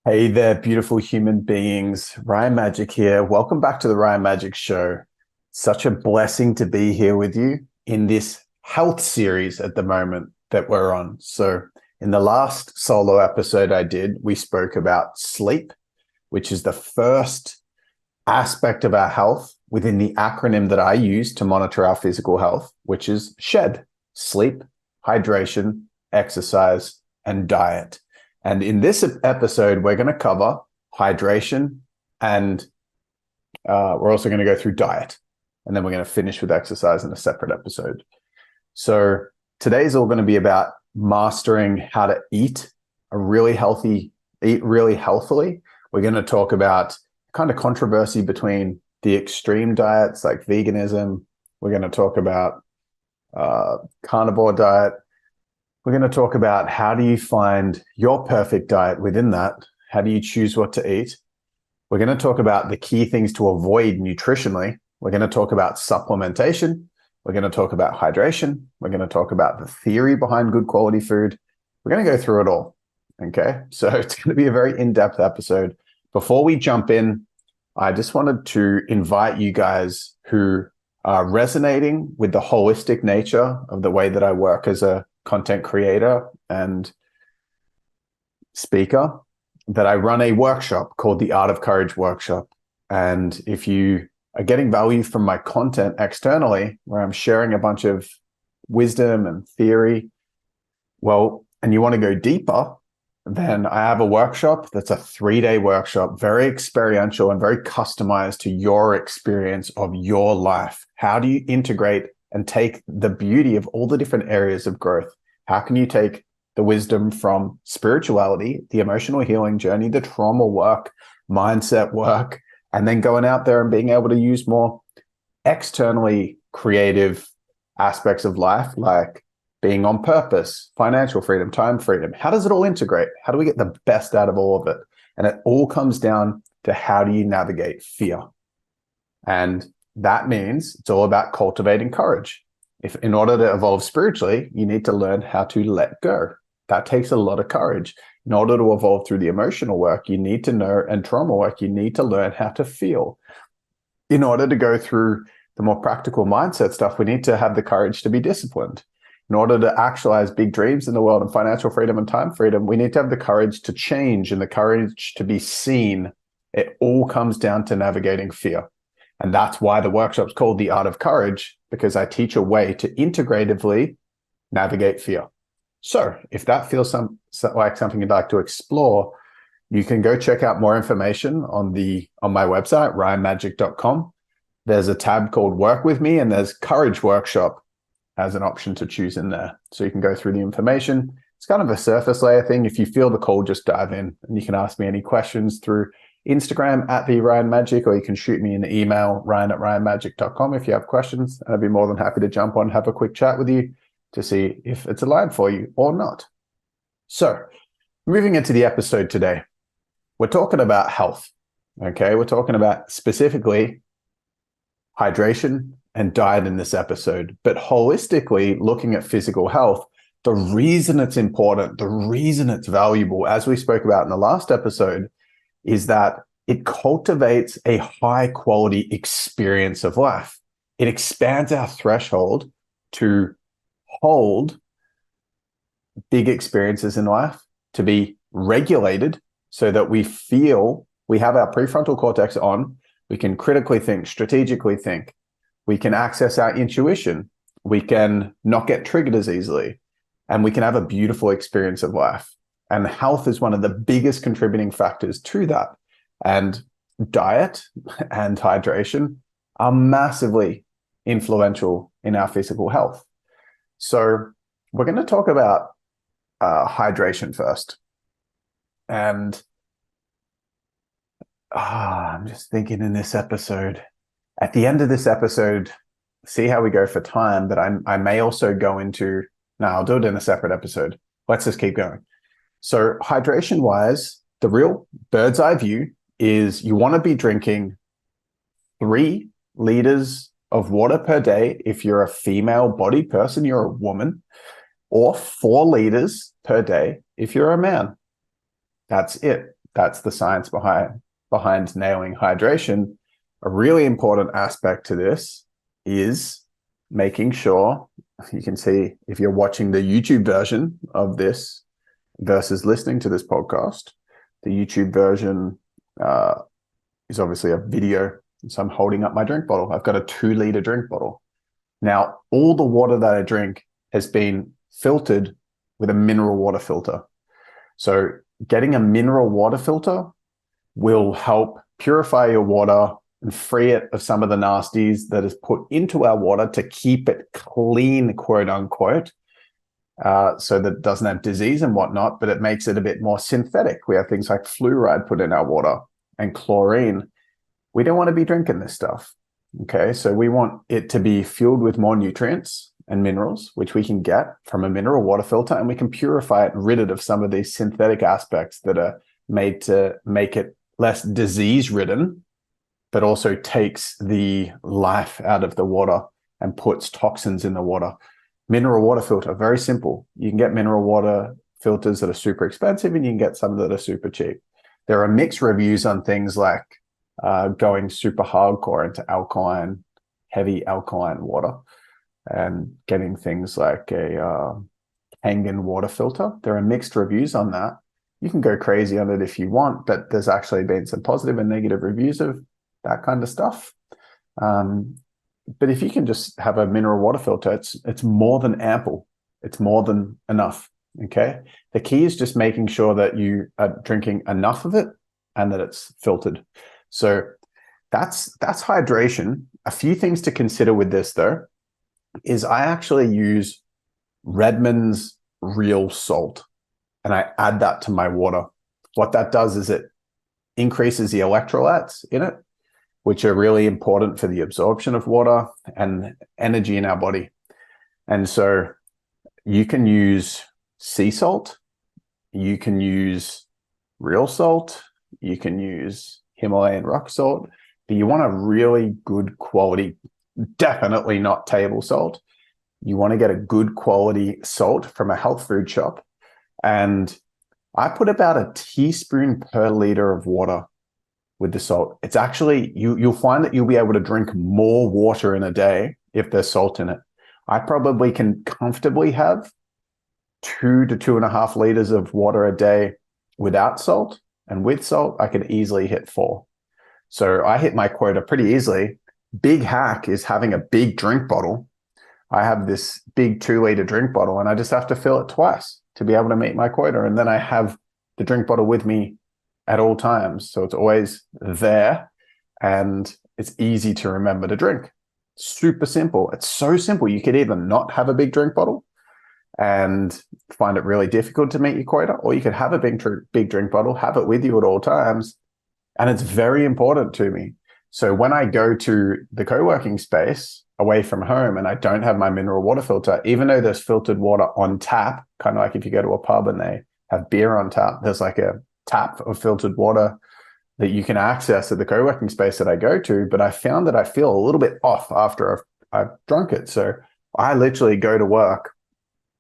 Hey there, beautiful human beings. Ryan Magic here. Welcome back to the Ryan Magic Show. Such a blessing to be here with you in this health series at the moment that we're on. So, in the last solo episode I did, we spoke about sleep, which is the first aspect of our health within the acronym that I use to monitor our physical health, which is SHED: sleep, hydration, exercise, and diet. And in this episode, we're going to cover hydration and we're also going to go through diet. And then we're going to finish with exercise in a separate episode. So today's all going to be about mastering how to eat really healthily. We're going to talk about kind of controversy between the extreme diets like veganism. We're going to talk about carnivore diet. We're going to talk about how do you find your perfect diet within that? How do you choose what to eat? We're going to talk about the key things to avoid nutritionally. We're going to talk about supplementation. We're going to talk about hydration. We're going to talk about the theory behind good quality food. We're going to go through it all. Okay. So it's going to be a very in-depth episode. Before we jump in, I just wanted to invite you guys who are resonating with the holistic nature of the way that I work as a content creator and speaker, that I run a workshop called the Art of Courage Workshop. And if you are getting value from my content externally, where I'm sharing a bunch of wisdom and theory, well, and you want to go deeper, then I have a workshop that's a 3-day workshop, very experiential and very customized to your experience of your life. How do you integrate and take the beauty of all the different areas of growth? How can you take the wisdom from spirituality, the emotional healing journey, the trauma work, mindset work, and then going out there and being able to use more externally creative aspects of life, like being on purpose, financial freedom, time freedom? How does it all integrate? How do we get the best out of all of it? And it all comes down to how do you navigate fear? And that means it's all about cultivating courage. If in order to evolve spiritually, you need to learn how to let go. That takes a lot of courage. In order to evolve through the emotional work, you need to know, and trauma work, you need to learn how to feel. In order to go through the more practical mindset stuff, we need to have the courage to be disciplined. In order to actualize big dreams in the world and financial freedom and time freedom, we need to have the courage to change and the courage to be seen. It all comes down to navigating fear. And that's why the workshop's called The Art of Courage, because I teach a way to integratively navigate fear. So if that feels like something you'd like to explore, you can go check out more information on my website, ryanmagic.com. There's a tab called Work With Me, and there's Courage Workshop as an option to choose in there. So you can go through the information. It's kind of a surface layer thing. If you feel the call, just dive in, and you can ask me any questions through Instagram at the Ryan Magic, or you can shoot me an email, ryan@ryanmagic.com, if you have questions. And I'd be more than happy to jump on, have a quick chat with you to see if it's aligned for you or not. So moving into the episode today, we're talking about health. Okay, we're talking about specifically hydration and diet in this episode, but holistically looking at physical health. The reason it's important, the reason it's valuable, as we spoke about in the last episode, is that it cultivates a high quality experience of life. It expands our threshold to hold big experiences in life, to be regulated so that we feel we have our prefrontal cortex on, we can critically think, strategically think, we can access our intuition, we can not get triggered as easily, and we can have a beautiful experience of life. And health is one of the biggest contributing factors to that. And diet and hydration are massively influential in our physical health. So we're going to talk about hydration first. And I'm just thinking in this episode, at the end of this episode, see how we go for time, but I may also go into, no, I'll do it in a separate episode. Let's just keep going. So hydration wise, the real bird's eye view is you want to be drinking 3 liters of water per day if you're a female body person, you're a woman, or 4 liters per day if you're a man. That's it. that's the science behind nailing hydration. A really important aspect to this is making sure, you can see if you're watching the YouTube version of this versus listening to this podcast, the YouTube version is obviously a video. So I'm holding up my drink bottle. I've got a 2-liter drink bottle. Now, all the water that I drink has been filtered with a mineral water filter. So getting a mineral water filter will help purify your water and free it of some of the nasties that is put into our water to keep it clean, quote unquote, so that it doesn't have disease and whatnot, but it makes it a bit more synthetic. We have things like fluoride put in our water and chlorine. We don't want to be drinking this stuff. Okay, so we want it to be fueled with more nutrients and minerals, which we can get from a mineral water filter, and we can purify it and rid it of some of these synthetic aspects that are made to make it less disease-ridden, but also takes the life out of the water and puts toxins in the water. Mineral water filter, very simple. You can get mineral water filters that are super expensive, and you can get some that are super cheap. There are mixed reviews on things like going super hardcore into heavy alkaline water, and getting things like a Kangen water filter. There are mixed reviews on that. You can go crazy on it if you want, but there's actually been some positive and negative reviews of that kind of stuff. But if you can just have a mineral water filter, it's more than ample. It's more than enough. Okay. The key is just making sure that you are drinking enough of it and that it's filtered. So that's hydration. A few things to consider with this though is I actually use Redmond's real salt, and I add that to my water. What that does is it increases the electrolytes in it, which are really important for the absorption of water and energy in our body. And so you can use sea salt, you can use real salt, you can use Himalayan rock salt, but you want a really good quality, definitely not table salt. You want to get a good quality salt from a health food shop. And I put about a teaspoon per liter of water with the salt. It's actually, you'll find that you'll be able to drink more water in a day if there's salt in it. I probably can comfortably have 2 to 2.5 liters of water a day without salt. And with salt, I could easily hit 4. So I hit my quota pretty easily. Big hack is having a big drink bottle. I have this big 2-liter drink bottle, and I just have to fill it twice to be able to meet my quota. And then I have the drink bottle with me at all times. So it's always there, and it's easy to remember to drink. Super simple. It's so simple. You could either not have a big drink bottle and find it really difficult to meet your quota, or you could have a big drink bottle, have it with you at all times. And it's very important to me. So when I go to the co-working space away from home and I don't have my mineral water filter, even though there's filtered water on tap, kind of like if you go to a pub and they have beer on tap, there's like a tap of filtered water that you can access at the co-working space that I go to. But I found that I feel a little bit off after I've drunk it. So I literally go to work,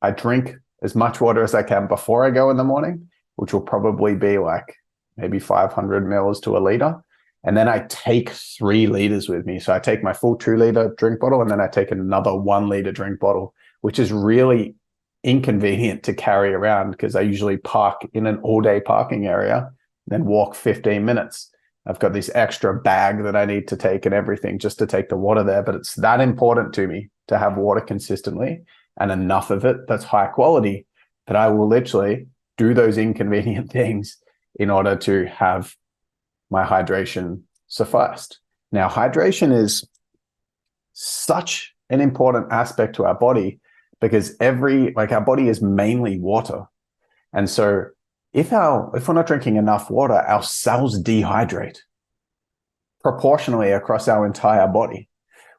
I drink as much water as I can before I go in the morning, which will probably be like maybe 500 mils to a liter. And then I take 3 liters with me. So I take my full 2-liter drink bottle, and then I take another 1-liter drink bottle, which is really inconvenient to carry around because I usually park in an all-day parking area, then walk 15 minutes. I've got this extra bag that I need to take and everything just to take the water there. But it's that important to me to have water consistently and enough of it that's high quality that I will literally do those inconvenient things in order to have my hydration sufficed. Now, hydration is such an important aspect to our body because our body is mainly water. And so if we're not drinking enough water, our cells dehydrate proportionally across our entire body,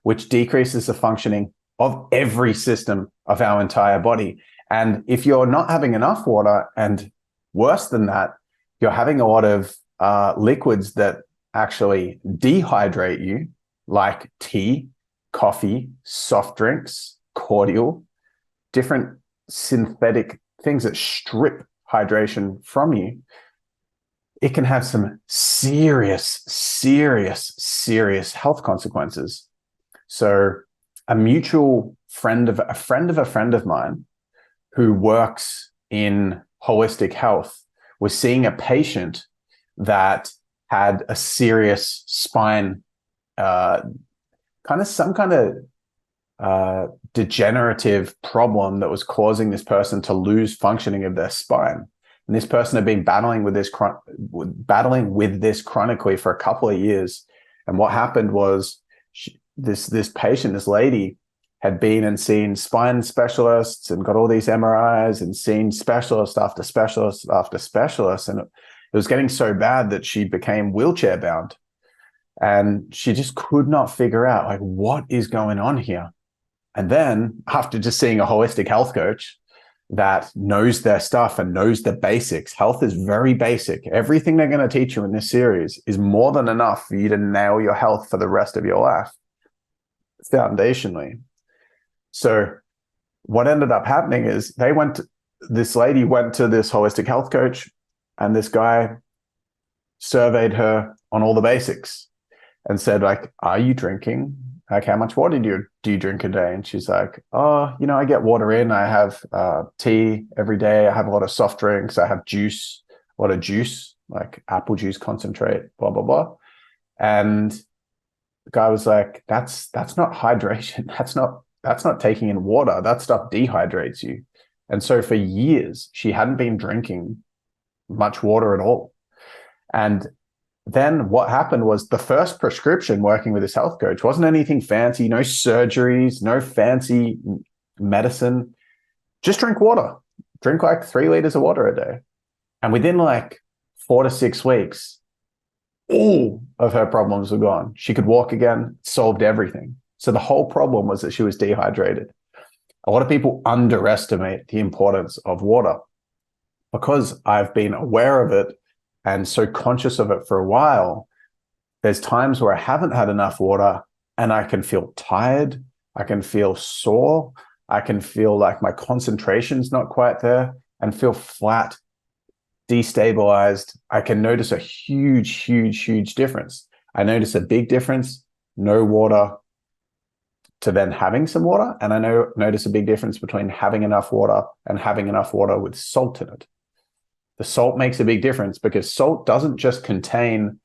which decreases the functioning of every system of our entire body. And if you're not having enough water, and worse than that, you're having a lot of liquids that actually dehydrate you, like tea, coffee, soft drinks, cordial, different synthetic things that strip hydration from you, it can have some serious, serious, serious health consequences. So a mutual friend of a friend of a friend of mine who works in holistic health was seeing a patient that had a serious spine, some kind of degenerative problem that was causing this person to lose functioning of their spine. And this person had been battling with this chronically for a couple of years. And what happened was this patient, this lady, had been and seen spine specialists and got all these MRIs and seen specialist after specialist after specialist. And it was getting so bad that she became wheelchair bound. And she just could not figure out, like, what is going on here? And then after just seeing a holistic health coach that knows their stuff and knows the basics, health is very basic. Everything they're going to teach you in this series is more than enough for you to nail your health for the rest of your life, foundationally. So what ended up happening is this lady went to this holistic health coach, and this guy surveyed her on all the basics and said, like, are you drinking? Like, how much water do you drink a day? And she's like, oh, I get water in. I have tea every day. I have a lot of soft drinks. I have juice, a lot of juice, like apple juice concentrate, blah, blah, blah. And the guy was like, that's not hydration. That's not taking in water. That stuff dehydrates you. And so for years, she hadn't been drinking much water at all. And then what happened was the first prescription working with this health coach wasn't anything fancy, no surgeries, no fancy medicine. Just drink water. Drink like 3 liters of water a day. And within like 4 to 6 weeks, all of her problems were gone. She could walk again, solved everything. So the whole problem was that she was dehydrated. A lot of people underestimate the importance of water. Because I've been aware of it and so conscious of it for a while, there's times where I haven't had enough water and I can feel tired. I can feel sore. I can feel like my concentration's not quite there and feel flat, destabilized. I can notice a huge, huge, huge difference. I notice a big difference, no water, to then having some water. And I notice a big difference between having enough water and having enough water with salt in it. The salt makes a big difference because salt doesn't just contain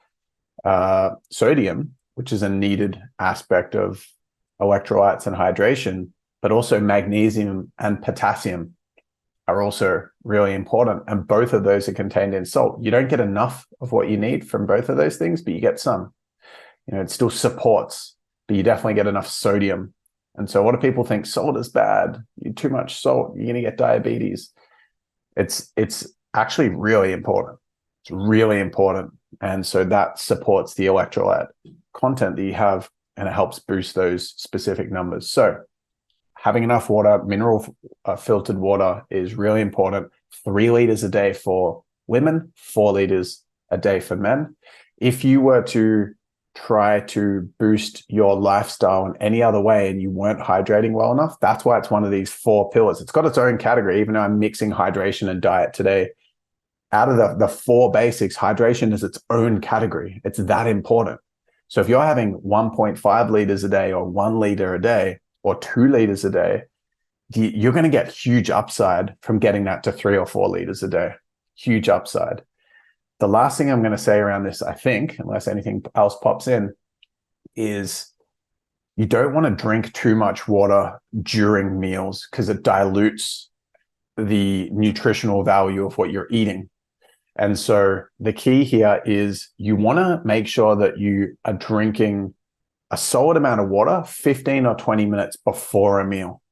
sodium, which is a needed aspect of electrolytes and hydration, but also magnesium and potassium are also really important. And both of those are contained in salt. You don't get enough of what you need from both of those things, but you get some. It still supports, but you definitely get enough sodium. And so a lot of people think salt is bad. You too much salt, you're going to get diabetes. It's actually really important. It's really important. And so that supports the electrolyte content that you have, and it helps boost those specific numbers. So having enough water, mineral filtered water, is really important. 3 liters a day for women, 4 liters a day for men. If you were to try to boost your lifestyle in any other way and you weren't hydrating well enough, that's why it's one of these 4 pillars. It's got its own category, even though I'm mixing hydration and diet today. Out of the 4 basics, hydration is its own category. It's that important. So if you're having 1.5 liters a day or 1 liter a day or 2 liters a day, you're going to get huge upside from getting that to 3 or 4 liters a day. Huge upside. The last thing I'm going to say around this, I think, unless anything else pops in, is you don't want to drink too much water during meals because it dilutes the nutritional value of what you're eating. And so the key here is you want to make sure that you are drinking a solid amount of water 15 or 20 minutes before a meal.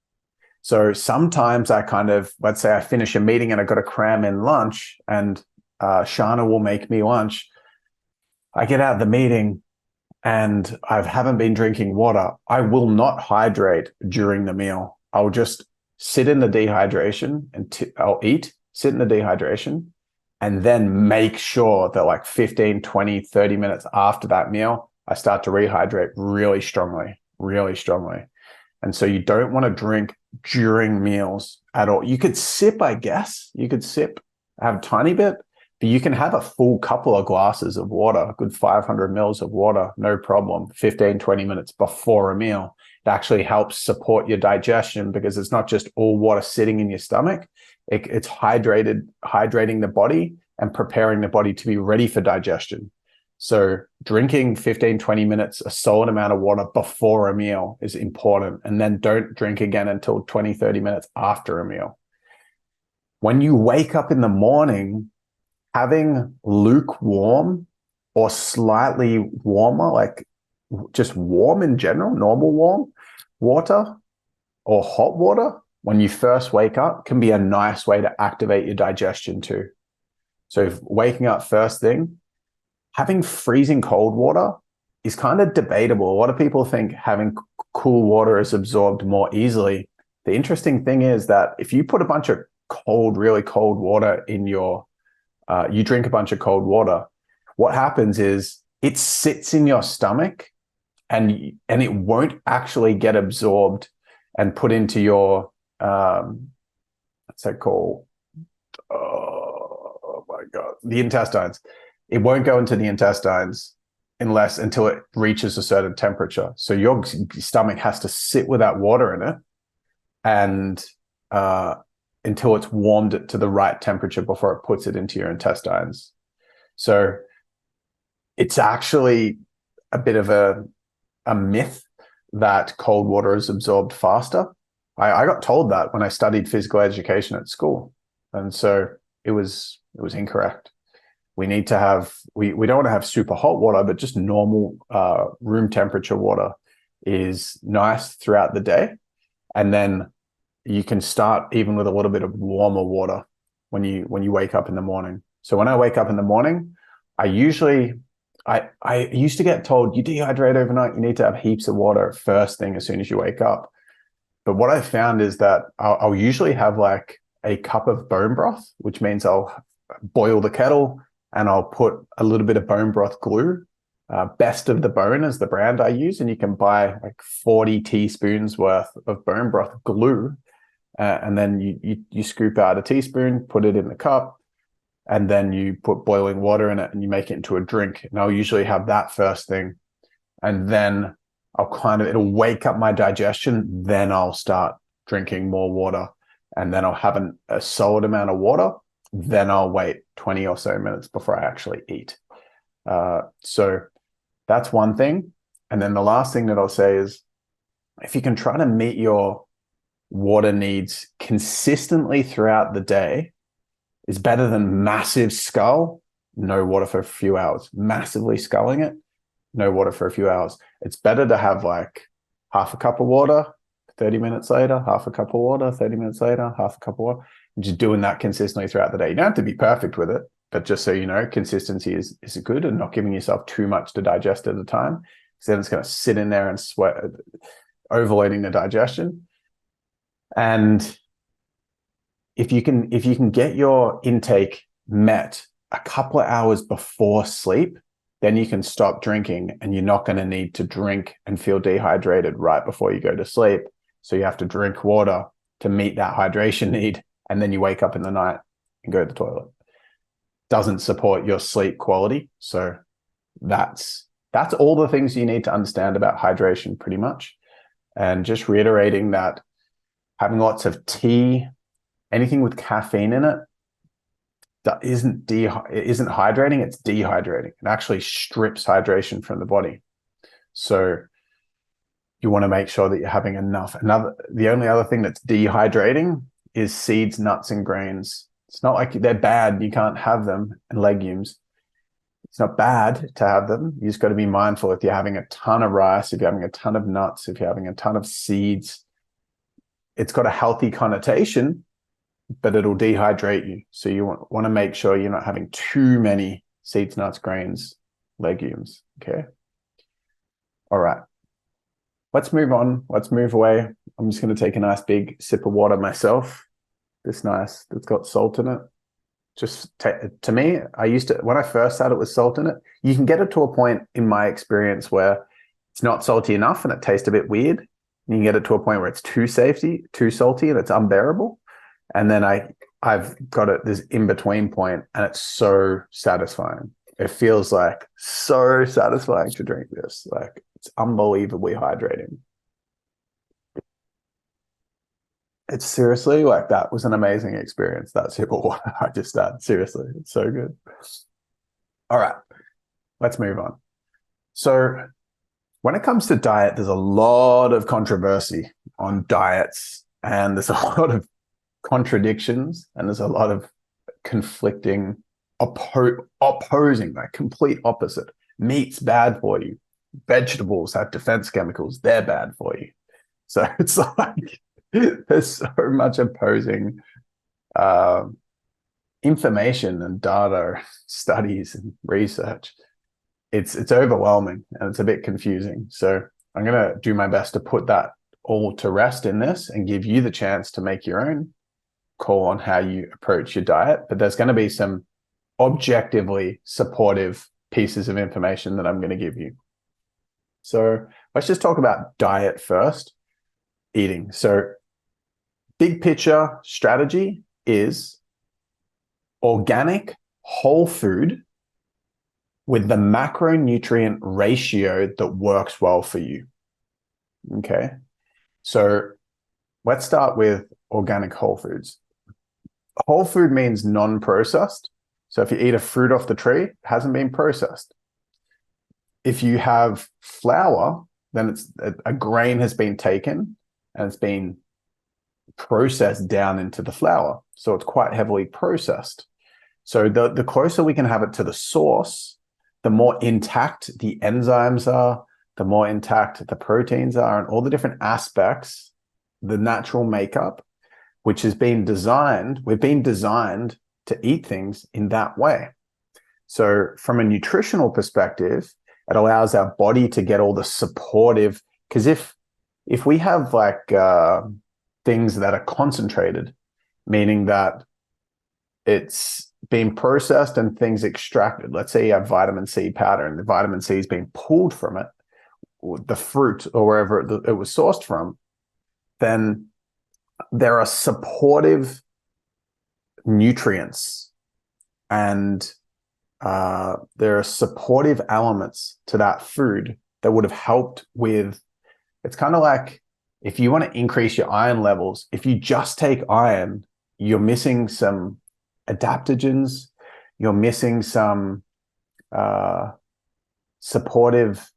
So sometimes let's say I finish a meeting and I've got to cram in lunch, and Shana will make me lunch. I get out of the meeting and I haven't been drinking water. I will not hydrate during the meal. I'll just sit in the dehydration and I'll eat, sit in the dehydration, and then make sure that like 15, 20, 30 minutes after that meal, I start to rehydrate really strongly, really strongly. And so you don't want to drink during meals at all. You could sip, I guess. You could sip, have a tiny bit, But you can have a full couple of glasses of water, a good 500 mils of water, no problem, 15, 20 minutes before a meal. It actually helps support your digestion because it's not just all water sitting in your stomach. It's hydrating the body and preparing the body to be ready for digestion. So drinking 15, 20 minutes, a solid amount of water before a meal is important. And then don't drink again until 20, 30 minutes after a meal. When you wake up in the morning, having lukewarm or slightly warmer, like just warm in general, normal warm water or hot water when you first wake up can be a nice way to activate your digestion too. So if waking up first thing, having freezing cold water is kind of debatable. A lot of people think having cool water is absorbed more easily. The interesting thing is that if you put a bunch of really cold water in your you drink a bunch of cold water, what happens is it sits in your stomach and it won't actually get absorbed and put into your, what's that called? Oh my God, the intestines. It won't go into the intestines until it reaches a certain temperature. So your stomach has to sit with that water in it and until it's warmed it to the right temperature before it puts it into your intestines. So it's actually a bit of a myth that cold water is absorbed faster. I got told that when I studied physical education at school. And so it was incorrect. We need to have, we don't want to have super hot water, but just normal room temperature water is nice throughout the day. And then you can start even with a little bit of warmer water when you wake up in the morning. So when I wake up in the morning, I used to get told, you dehydrate overnight, you need to have heaps of water first thing as soon as you wake up. But what I found is that I'll usually have like a cup of bone broth, which means I'll boil the kettle and I'll put a little bit of bone broth glue. Best of the Bone is the brand I use, and you can buy like 40 teaspoons worth of bone broth glue. And then you scoop out a teaspoon, put it in the cup, and then you put boiling water in it and you make it into a drink. And I'll usually have that first thing. And then it'll wake up my digestion. Then I'll start drinking more water. And then I'll have a solid amount of water. Then I'll wait 20 or so minutes before I actually eat. So that's one thing. And then the last thing that I'll say is if you can try to meet your water needs consistently throughout the day, is better than massive skull, no water for a few hours. Massively sculling it, no water for a few hours. It's better to have like half a cup of water, 30 minutes later, half a cup of water, 30 minutes later, half a cup of water. And just doing that consistently throughout the day. You don't have to be perfect with it, but just so you know, consistency is good, and not giving yourself too much to digest at a time, because then it's going to sit in there and sweat, overloading the digestion. And if you can get your intake met a couple of hours before sleep, then you can stop drinking, and you're not going to need to drink and feel dehydrated right before you go to sleep. So you have to drink water to meet that hydration need, and then you wake up in the night and go to the toilet. Doesn't support your sleep quality. So that's all the things you need to understand about hydration pretty much. And just reiterating that having lots of tea, anything with caffeine in it, that isn't hydrating, it's dehydrating. It actually strips hydration from the body. So you want to make sure that you're having enough. The only other thing that's dehydrating is seeds, nuts, and grains. It's not like they're bad, you can't have them, and legumes. It's not bad to have them. You just got to be mindful if you're having a ton of rice, if you're having a ton of nuts, if you're having a ton of seeds, it's got a healthy connotation, but it'll dehydrate you. So you want to make sure you're not having too many seeds, nuts, grains, legumes. Okay. All right. Let's move on. Let's move away. I'm just going to take a nice big sip of water myself. That's got salt in it. To me, when I first started with salt in it, you can get it to a point in my experience where it's not salty enough and it tastes a bit weird. You can get it to a point where it's too salty and it's unbearable. And then I I've got this in-between point, and it's so satisfying. It feels like so satisfying to drink this. Like, it's unbelievably hydrating. It's seriously like, that was an amazing experience, that sip of water I just had. Seriously, it's so good. All right, let's move on. So when it comes to diet, there's a lot of controversy on diets, and there's a lot of contradictions, and there's a lot of conflicting, opposing, like complete opposite. Meat's bad for you. Vegetables have defense chemicals. They're bad for you. So it's like there's so much opposing information and data, studies and research. It's overwhelming, and it's a bit confusing. So I'm going to do my best to put that all to rest in this and give you the chance to make your own call on how you approach your diet. But there's going to be some objectively supportive pieces of information that I'm going to give you. So let's just talk about diet first, eating. So big picture strategy is organic whole food with the macronutrient ratio that works well for you. Okay. So let's start with organic whole foods. Whole food means non-processed. So if you eat a fruit off the tree, it hasn't been processed. If you have flour, then it's a grain has been taken and it's been processed down into the flour. So it's quite heavily processed. So the closer we can have it to the source, the more intact the enzymes are, the more intact the proteins are, and all the different aspects, the natural makeup, which has been designed, we've been designed to eat things in that way. So from a nutritional perspective, it allows our body to get all the supportive, because if we have like things that are concentrated, meaning that it's being processed and things extracted. Let's say you have vitamin C powder and the vitamin C is being pulled from it, or the fruit or wherever it was sourced from, then there are supportive nutrients and there are supportive elements to that food that would have helped with, it's kind of like if you want to increase your iron levels, if you just take iron, you're missing some adaptogens, you're missing some supportive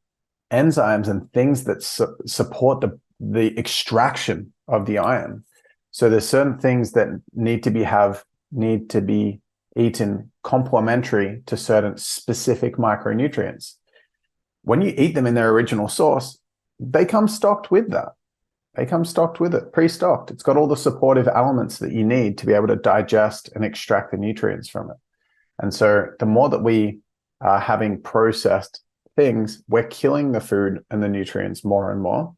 enzymes and things that support the extraction of the iron. So there's certain things that need to be eaten complementary to certain specific micronutrients. When you eat them in their original source, they come stocked with that. They come stocked with it, pre-stocked. It's got all the supportive elements that you need to be able to digest and extract the nutrients from it. And so the more that we are having processed things, we're killing the food and the nutrients more and more,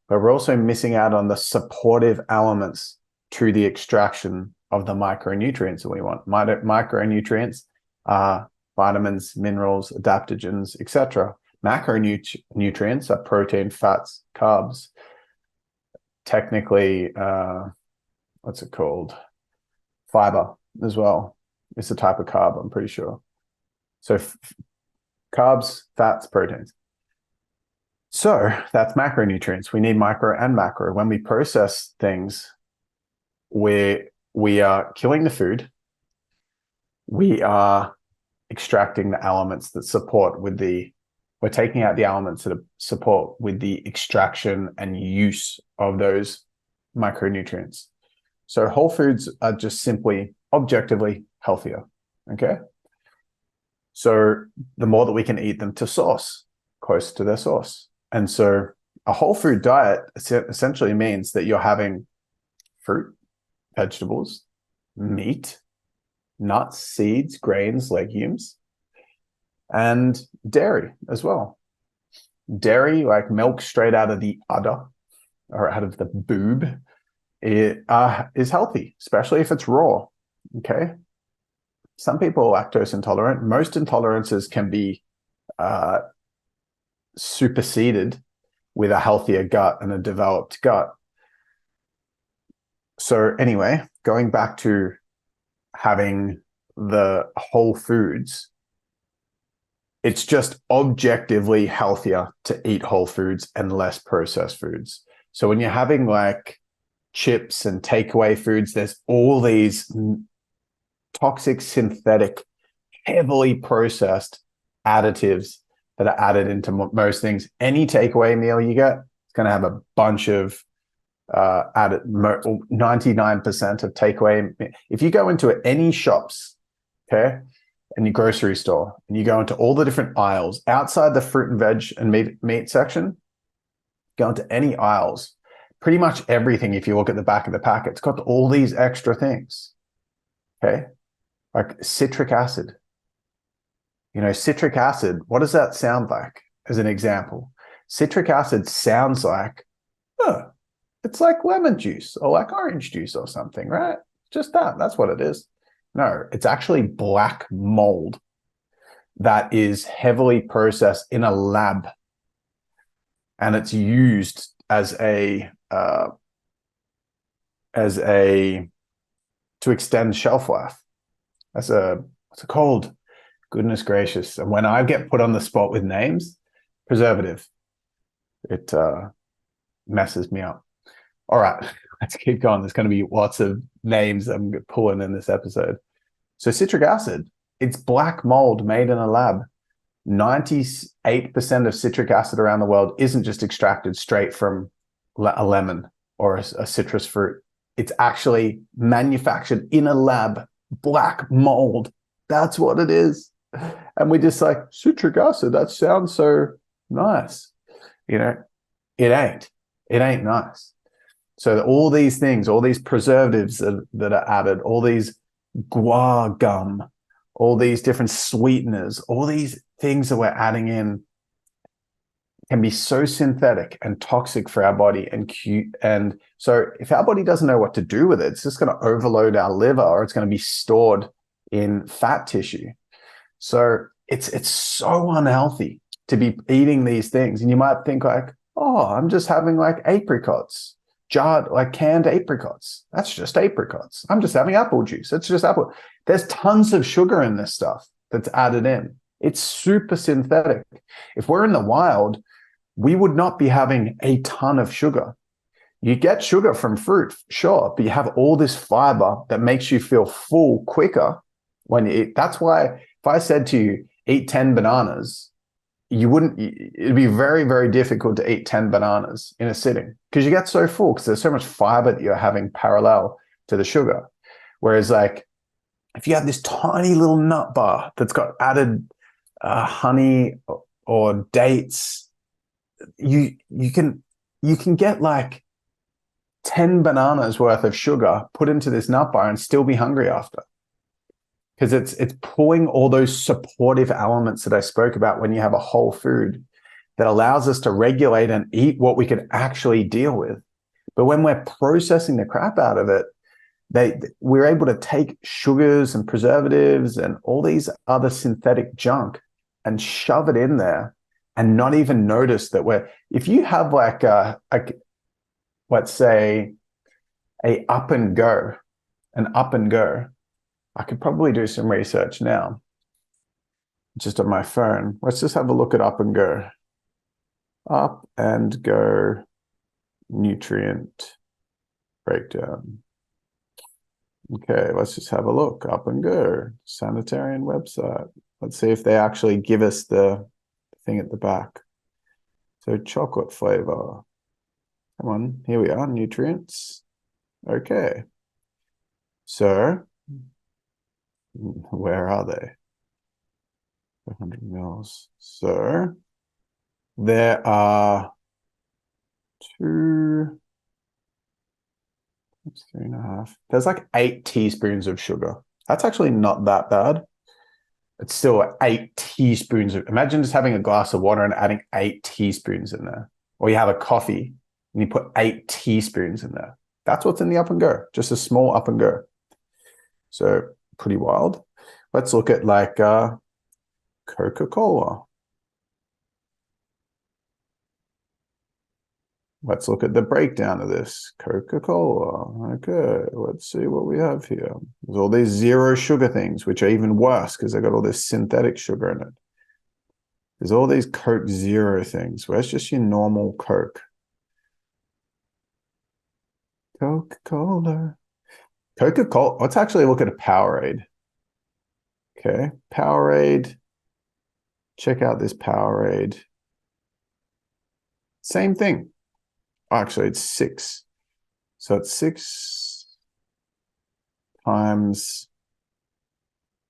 but we're also missing out on the supportive elements to the extraction of the micronutrients that we want. Micronutrients are vitamins, minerals, adaptogens, etc. Macronutrients are protein, fats, carbs. Technically, what's it called? Fiber as well. It's a type of carb, I'm pretty sure. So carbs, fats, proteins. So that's macronutrients. We need micro and macro. When we process things, we are killing the food. We are extracting the elements that support with the, we're taking out the elements that support with the extraction and use of those micronutrients. So whole foods are just simply objectively healthier, okay? So the more that we can eat them to source, close to their source. And so a whole food diet essentially means that you're having fruit, vegetables, meat, nuts, seeds, grains, legumes, and dairy as well. Dairy, like milk straight out of the udder or out of the boob, it is healthy, especially if it's raw, okay? Some people are lactose intolerant. Most intolerances can be superseded with a healthier gut and a developed gut. So anyway, going back to having the whole foods, it's just objectively healthier to eat whole foods and less processed foods. So when you're having like chips and takeaway foods, there's all these toxic, synthetic, heavily processed additives that are added into most things. Any takeaway meal you get, it's going to have a bunch of added. 99% of takeaway. If you go into any shops, okay, in your grocery store, and you go into all the different aisles outside the fruit and veg and meat section, go into any aisles, pretty much everything, if you look at the back of the packet, it's got all these extra things, okay? Like citric acid. You know, citric acid, what does that sound like as an example? Citric acid sounds like, oh, it's like lemon juice or like orange juice or something, right? Just that, that's what it is. No, it's actually black mold that is heavily processed in a lab, and it's used as a to extend shelf life. What's it called? Goodness gracious! And when I get put on the spot with names, preservative, it messes me up. All right, let's keep going. There's going to be lots of names I'm pulling in this episode. So citric acid, it's black mold made in a lab. 98% of citric acid around the world isn't just extracted straight from a lemon or a citrus fruit. It's actually manufactured in a lab, black mold. That's what it is. And we just like, citric acid, that sounds so nice. You know, it ain't. It ain't nice. So all these things, all these preservatives that are added, all these guar gum, all these different sweeteners, all these things that we're adding in can be so synthetic and toxic for our body and cute. And so if our body doesn't know what to do with it, it's just going to overload our liver, or it's going to be stored in fat tissue. So it's so unhealthy to be eating these things. And you might think like, oh, I'm just having like apricots, jarred, like canned apricots. That's just apricots. I'm just having apple juice. It's just apple. There's tons of sugar in this stuff that's added in. It's super synthetic. If we're in the wild, we would not be having a ton of sugar. You get sugar from fruit, sure, but you have all this fiber that makes you feel full quicker when you eat. That's why if I said to you, eat 10 bananas, it'd be very, very difficult to eat 10 bananas in a sitting because you get so full because there's so much fiber that you're having parallel to the sugar. Whereas like if you have this tiny little nut bar that's got added honey or dates, you can get like 10 bananas worth of sugar put into this nut bar and still be hungry after. Because it's pulling all those supportive elements that I spoke about when you have a whole food that allows us to regulate and eat what we can actually deal with. But when we're processing the crap out of it, we're able to take sugars and preservatives and all these other synthetic junk and shove it in there and not even notice that if you have like let's say an up and go, I could probably do some research now, just on my phone. Let's just have a look at up and go. Up and go nutrient breakdown. Okay, let's just have a look. Up and go, Sanitarian website. Let's see if they actually give us the thing at the back. So chocolate flavor. Come on, here we are, nutrients. Okay. So where are they? 100 mils. So there are 3.5. There's like 8 teaspoons of sugar. That's actually not that bad. It's still 8 teaspoons of, imagine just having a glass of water and adding 8 teaspoons in there. Or you have a coffee and you put 8 teaspoons in there. That's what's in the up and go, just a small up and go. So pretty wild. Let's look at like Coca-Cola. let's look at the breakdown of this. Coca-Cola. Okay, let's see what we have here. There's all these zero sugar things, which are even worse because they've got all this synthetic sugar in it. There's all these Coke Zero things. Where's just your normal Coke? Coca-Cola. Coca-Cola. Let's actually look at a Powerade. Okay, Powerade. Check out this Powerade. Same thing. Actually, it's 6. So it's 6 times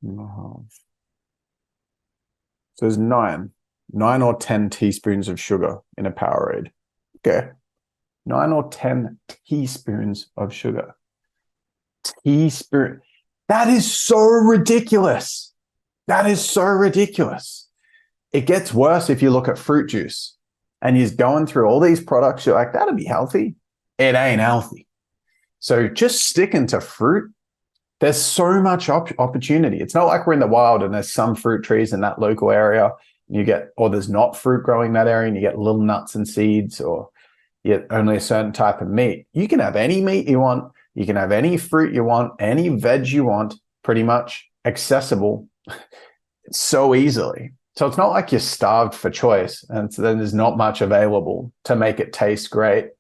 and a half. So there's 9 or 10 teaspoons of sugar in a Powerade. Okay. 9 or 10 teaspoons of sugar. Teaspoon. That is so ridiculous. That is so ridiculous. It gets worse if you look at fruit juice and you're going through all these products. You're like, that'll be healthy. It ain't healthy. So just sticking to fruit, there's so much opportunity. It's not like we're in the wild and there's some fruit trees in that local area. You get, or there's not fruit growing in that area and you get little nuts and seeds, or you get only a certain type of meat. You can have any meat you want. You can have any fruit you want, any veg you want, pretty much accessible so easily. So it's not like you're starved for choice and so then there's not much available to make it taste great.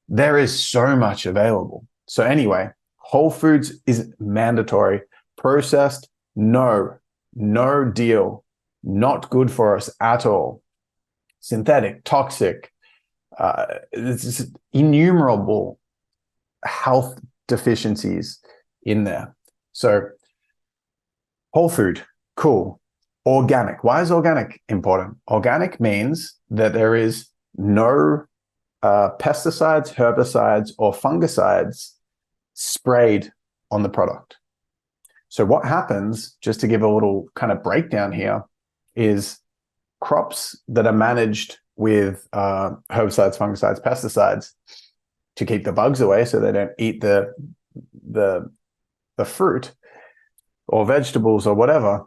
There is so much available. So anyway, whole foods is mandatory. Processed, no deal. Not good for us at all. Synthetic, toxic, it's innumerable health deficiencies in there. So whole food, cool. Organic. Why is organic important? Organic means that there is no pesticides, herbicides, or fungicides sprayed on the product. So what happens, just to give a little kind of breakdown here, is crops that are managed with herbicides, fungicides, pesticides to keep the bugs away so they don't eat the fruit or vegetables or whatever.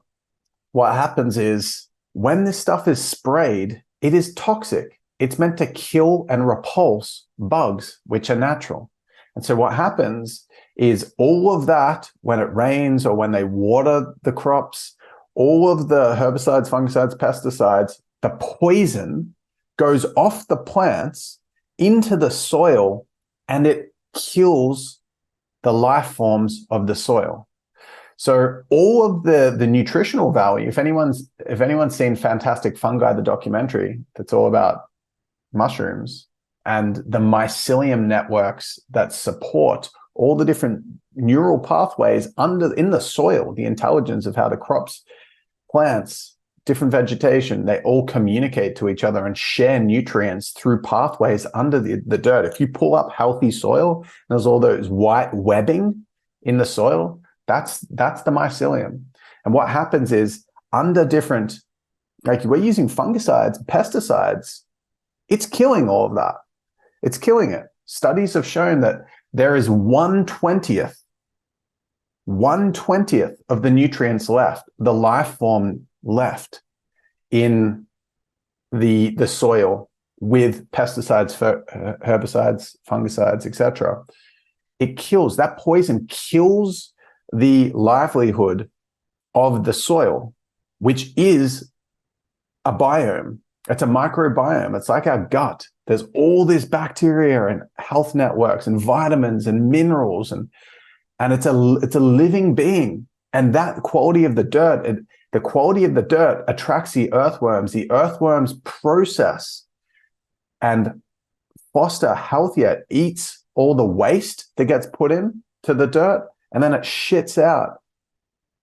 What happens is when this stuff is sprayed, it is toxic. It's meant to kill and repulse bugs, which are natural. And so what happens is all of that, when it rains or when they water the crops, all of the herbicides, fungicides, pesticides, the poison goes off the plants into the soil and it kills the life forms of the soil. So all of the nutritional value, if anyone's seen Fantastic Fungi, the documentary that's all about mushrooms and the mycelium networks that support all the different neural pathways in the soil, the intelligence of how the crops, plants, different vegetation, they all communicate to each other and share nutrients through pathways under the dirt. If you pull up healthy soil, there's all those white webbing in the soil. That's the mycelium. And what happens is under different, like we're using fungicides, pesticides, it's killing all of that. It's killing it. Studies have shown that there is 1/20th of the nutrients left, the life form left in the soil with pesticides, herbicides, fungicides, etc. It kills, that poison kills the livelihood of the soil, which is a biome. It's a microbiome. It's like our gut. There's all this bacteria and health networks and vitamins and minerals, and it's a living being. And that quality of the dirt, the quality of the dirt attracts the earthworms. The earthworms process and foster healthier, it eats all the waste that gets put in to the dirt, and then it shits out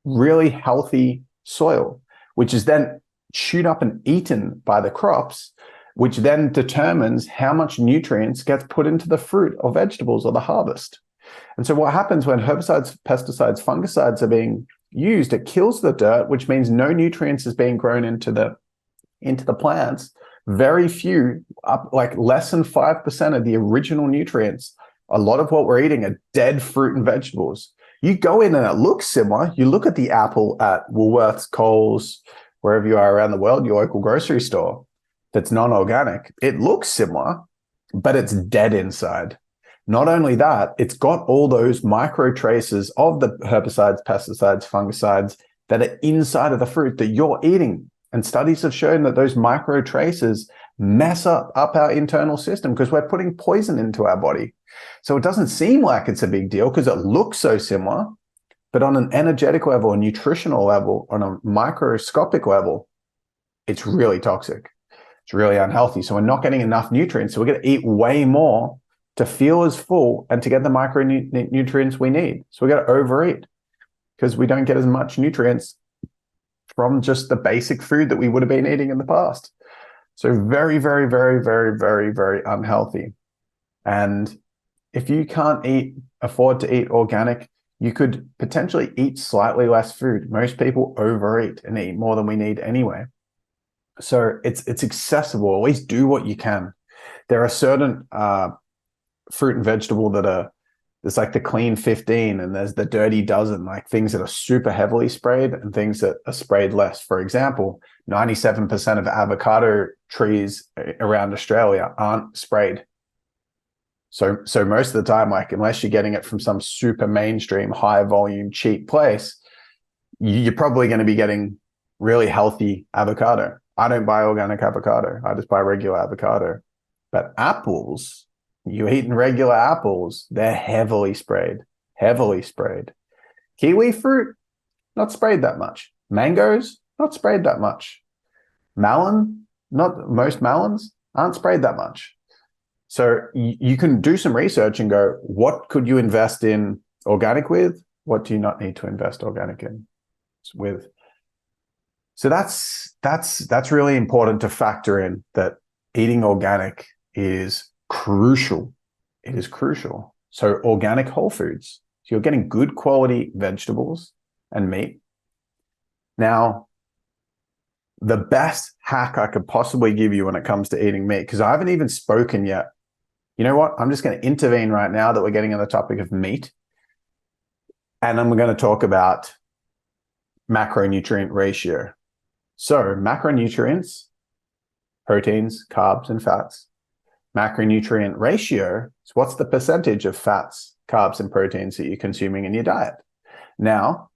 really healthy soil, which is then chewed up and eaten by the crops, which then determines how much nutrients gets put into the fruit or vegetables or the harvest. And so what happens when herbicides, pesticides, fungicides are being used, it kills the dirt, which means no nutrients is being grown into the plants. Very few, up like less than 5% of the original nutrients. A lot of what we're eating are dead fruit and vegetables. You go in and it looks similar. You look at the apple at Woolworths, Coles, wherever you are around the world, your local grocery store that's non-organic. It looks similar, but it's dead inside. Not only that, it's got all those micro traces of the herbicides, pesticides, fungicides that are inside of the fruit that you're eating. And studies have shown that those micro traces mess up our internal system because we're putting poison into our body. So it doesn't seem like it's a big deal because it looks so similar, but on an energetic level, a nutritional level, on a microscopic level, it's really toxic. It's really unhealthy. So we're not getting enough nutrients. So we're going to eat way more to feel as full and to get the micronutrients we need. So we got to overeat because we don't get as much nutrients from just the basic food that we would have been eating in the past. So very, very, very, very, very, very unhealthy. And if you can't afford to eat organic, you could potentially eat slightly less food. Most people overeat and eat more than we need anyway. So it's accessible. Always do what you can. There are certain fruit and vegetable there's like the clean 15 and there's the dirty dozen, like things that are super heavily sprayed and things that are sprayed less. For example, 97% of avocado trees around Australia aren't sprayed. So most of the time, like unless you're getting it from some super mainstream, high volume, cheap place, you're probably going to be getting really healthy avocado. I don't buy organic avocado. I just buy regular avocado. But apples, you're eating regular apples, they're heavily sprayed. Kiwi fruit, not sprayed that much. Mangoes, not sprayed that much. Most melons aren't sprayed that much. So you can do some research and go, what could you invest in organic with? What do you not need to invest organic with? So that's really important to factor in, that eating organic is crucial. It is crucial. So organic whole foods. So you're getting good quality vegetables and meat. Now, the best hack I could possibly give you when it comes to eating meat, because I haven't even spoken yet. You know what? I'm just going to intervene right now that we're getting on the topic of meat. And I'm going to talk about macronutrient ratio. So macronutrients, proteins, carbs, and fats. Macronutrient ratio is what's the percentage of fats, carbs, and proteins that you're consuming in your diet. Now,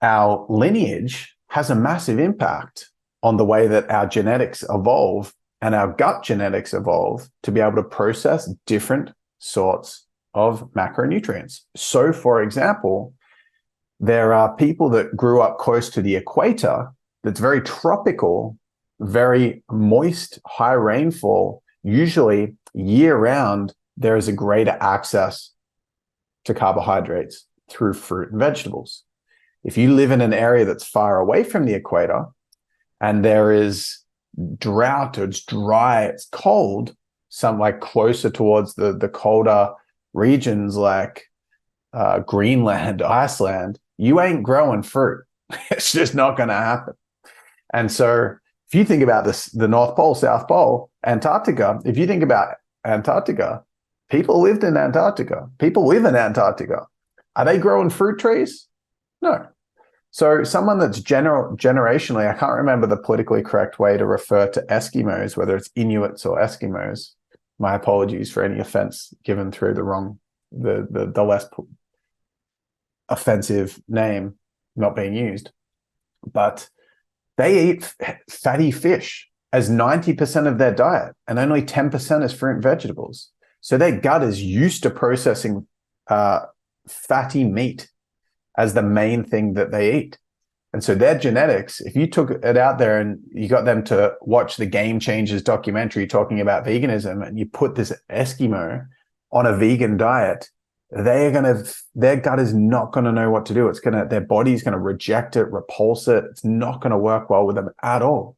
our lineage has a massive impact on the way that our genetics evolve and our gut genetics evolve to be able to process different sorts of macronutrients. So, for example, there are people that grew up close to the equator that's very tropical, very moist, high rainfall. Usually year-round, there is a greater access to carbohydrates through fruit and vegetables. If you live in an area that's far away from the equator and there is drought, or it's dry, it's cold, some like closer towards the colder regions like Greenland, Iceland, you ain't growing fruit. It's just not going to happen. And so if you think about this, the North Pole, South Pole, Antarctica, if you think about Antarctica, people lived in Antarctica. People live in Antarctica. Are they growing fruit trees? No. So someone that's generationally, I can't remember the politically correct way to refer to Eskimos, whether it's Inuits or Eskimos. My apologies for any offense given through the less offensive name not being used. But they eat fatty fish as 90% of their diet, and only 10% is fruit and vegetables. So their gut is used to processing fatty meat as the main thing that they eat. And so their genetics, if you took it out there and you got them to watch the Game Changers documentary talking about veganism, and you put this Eskimo on a vegan diet, their gut is not going to know what to do. Their body's going to reject it, repulse it. It's not going to work well with them at all.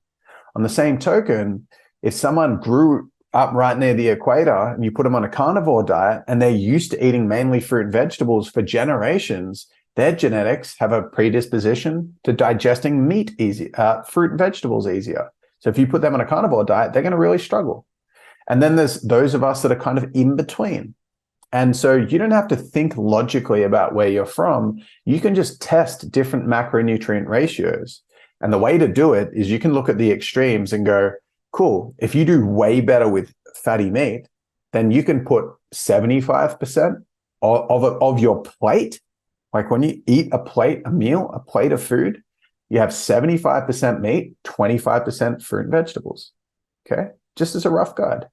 On the same token, if someone grew up right near the equator and you put them on a carnivore diet and they're used to eating mainly fruit and vegetables for generations, their genetics have a predisposition to digesting meat fruit and vegetables easier. So if you put them on a carnivore diet, they're going to really struggle. And then there's those of us that are kind of in between. And so you don't have to think logically about where you're from. You can just test different macronutrient ratios. And the way to do it is you can look at the extremes and go, cool, if you do way better with fatty meat, then you can put 75% of your plate. Like when you eat a plate of food, you have 75% meat, 25% fruit and vegetables. Okay. Just as a rough guide.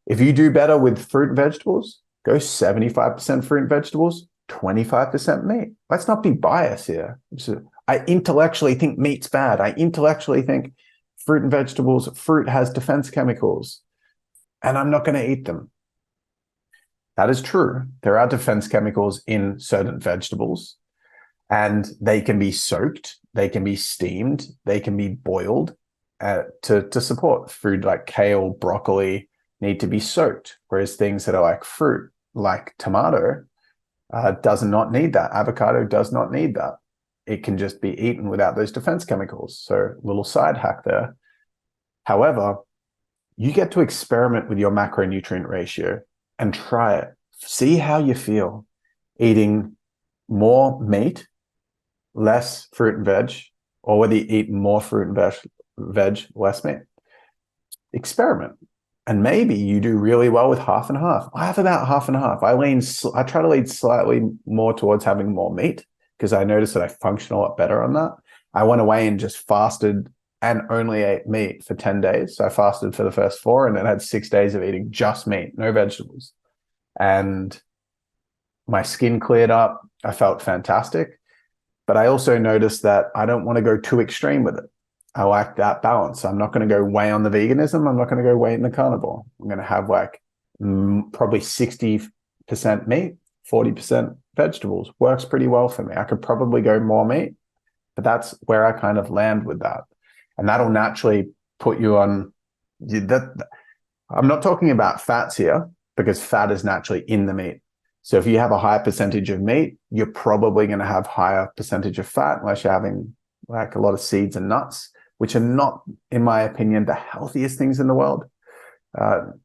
If you do better with fruit and vegetables, go 75% fruit and vegetables, 25% meat. Let's not be biased here. I intellectually think meat's bad. I intellectually think fruit has defense chemicals, and I'm not going to eat them. That is true. There are defense chemicals in certain vegetables, and they can be soaked, they can be steamed, they can be boiled to support. Food like kale, broccoli need to be soaked, whereas things that are like fruit, like tomato, does not need that. Avocado does not need that. It can just be eaten without those defense chemicals. So little side hack there. However, you get to experiment with your macronutrient ratio and try it. See how you feel eating more meat, less fruit and veg, or whether you eat more fruit and veg, less meat. Experiment. And maybe you do really well with half and half. I have about half and half. I try to lean slightly more towards having more meat because I noticed that I function a lot better on that. I went away and just fasted and only ate meat for 10 days. So I fasted for the first 4 and then had 6 days of eating just meat, no vegetables. And my skin cleared up. I felt fantastic. But I also noticed that I don't want to go too extreme with it. I like that balance. I'm not going to go way on the veganism. I'm not going to go way in the carnivore. I'm going to have like probably 60% meat, 40% vegetables. Works pretty well for me. I could probably go more meat, but that's where I kind of land with that. And that'll naturally put you on that. I'm not talking about fats here because fat is naturally in the meat. So if you have a higher percentage of meat, you're probably going to have higher percentage of fat unless you're having like a lot of seeds and nuts, which are not, in my opinion, the healthiest things in the world. They're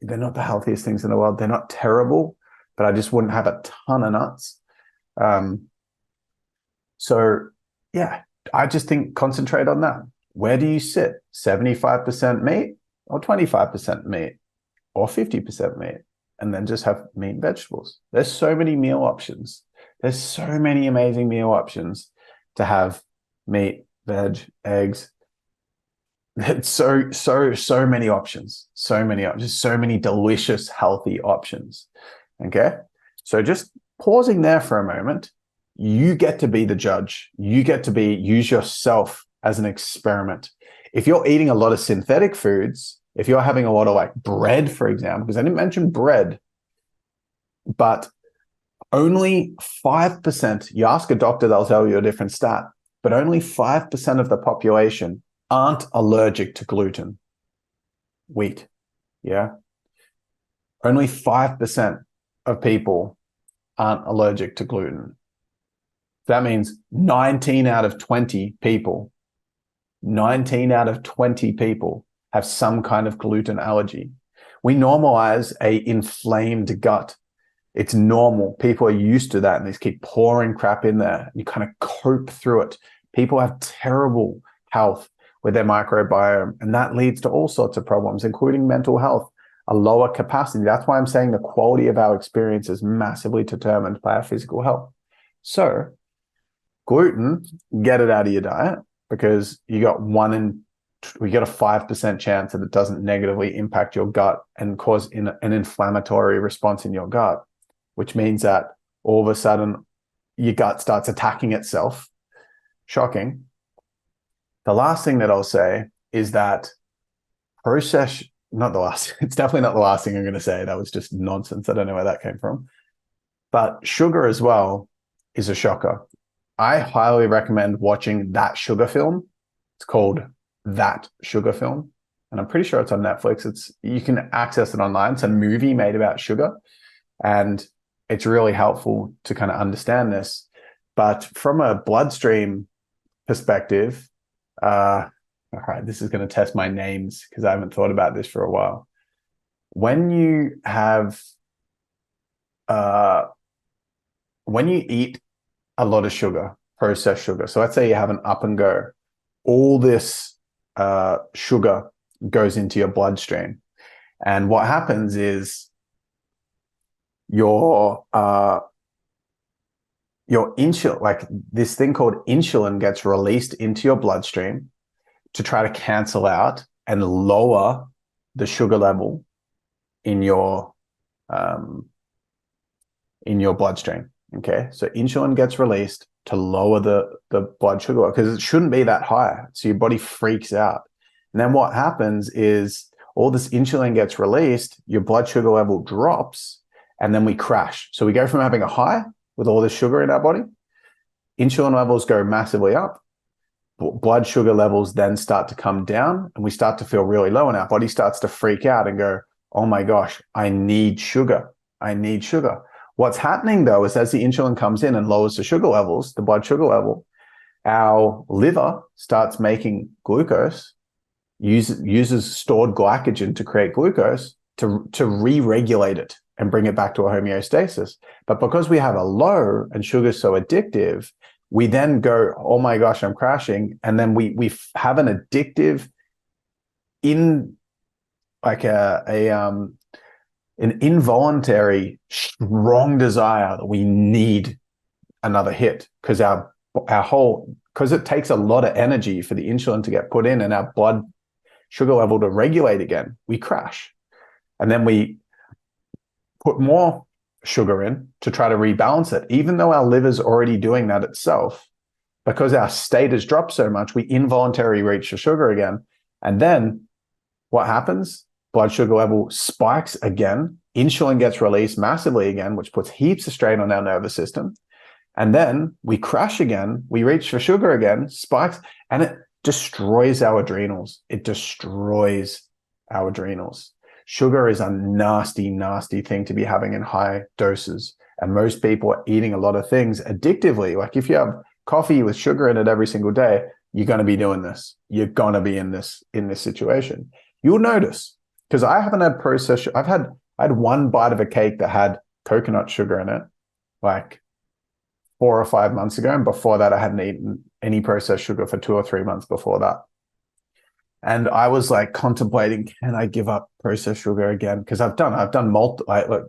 not the healthiest things in the world. They're not terrible, but I just wouldn't have a ton of nuts. So yeah, I just think concentrate on that. Where do you sit? 75% meat or 25% meat or 50% meat? And then just have meat and vegetables. There's so many meal options. There's so many amazing meal options to have meat, veg, eggs. It's so many options. So many delicious, healthy options. Okay. So just pausing there for a moment, you get to be the judge. You get to use yourself as an experiment. If you're eating a lot of synthetic foods, if you're having a lot of like bread, for example, because I didn't mention bread, but only 5%, you ask a doctor, they'll tell you a different stat, but only 5% of the population aren't allergic to gluten. Wheat, yeah? Only 5% of people aren't allergic to gluten. That means 19 out of 20 people have some kind of gluten allergy. We normalize a inflamed gut. It's normal. People are used to that and they just keep pouring crap in there. You kind of cope through it. People have terrible health with their microbiome, and that leads to all sorts of problems, including mental health, a lower capacity. That's why I'm saying the quality of our experience is massively determined by our physical health. So gluten, get it out of your diet because you got a 5% chance that it doesn't negatively impact your gut and cause an inflammatory response in your gut, which means that all of a sudden your gut starts attacking itself. Shocking. The last thing that I'll say is that it's definitely not the last thing I'm going to say. That was just nonsense. I don't know where that came from. But sugar as well is a shocker. I highly recommend watching That Sugar Film. It's called That Sugar Film, and I'm pretty sure it's on Netflix. You can access it online. It's a movie made about sugar, and it's really helpful to kind of understand this. But from a bloodstream perspective, all right, this is going to test my names because I haven't thought about this for a while. When you eat a lot of sugar, processed sugar, so let's say you have an Up and Go, all this sugar goes into your bloodstream. And what happens is your insulin, like this thing called insulin, gets released into your bloodstream to try to cancel out and lower the sugar level in your bloodstream. Okay, so insulin gets released to lower the blood sugar because it shouldn't be that high. So your body freaks out. And then what happens is all this insulin gets released, your blood sugar level drops, and then we crash. So we go from having a high with all this sugar in our body, insulin levels go massively up, blood sugar levels then start to come down, and we start to feel really low, and our body starts to freak out and go, oh my gosh, I need sugar. I need sugar. What's happening though is as the insulin comes in and lowers the sugar levels, the blood sugar level, our liver starts making glucose, uses stored glycogen to create glucose to re-regulate it and bring it back to a homeostasis. But because we have a low and sugar is so addictive, we then go, oh my gosh, I'm crashing. And then we have an addictive an involuntary strong desire that we need another hit because because it takes a lot of energy for the insulin to get put in and our blood sugar level to regulate again, we crash. And then we put more sugar in to try to rebalance it, even though our liver's already doing that itself. Because our state has dropped so much, we involuntarily reach the sugar again. And then what happens? Blood sugar level spikes again. Insulin gets released massively again, which puts heaps of strain on our nervous system. And then we crash again. We reach for sugar again, spikes, and it destroys our adrenals. It destroys our adrenals. Sugar is a nasty, nasty thing to be having in high doses. And most people are eating a lot of things addictively. Like if you have coffee with sugar in it every single day, you're going to be doing this. You're going to be in this situation. You'll notice, because I haven't had processed. I had one bite of a cake that had coconut sugar in it, like 4 or 5 months ago. And before that, I hadn't eaten any processed sugar for 2 or 3 months before that. And I was like contemplating, can I give up processed sugar again? Because I've done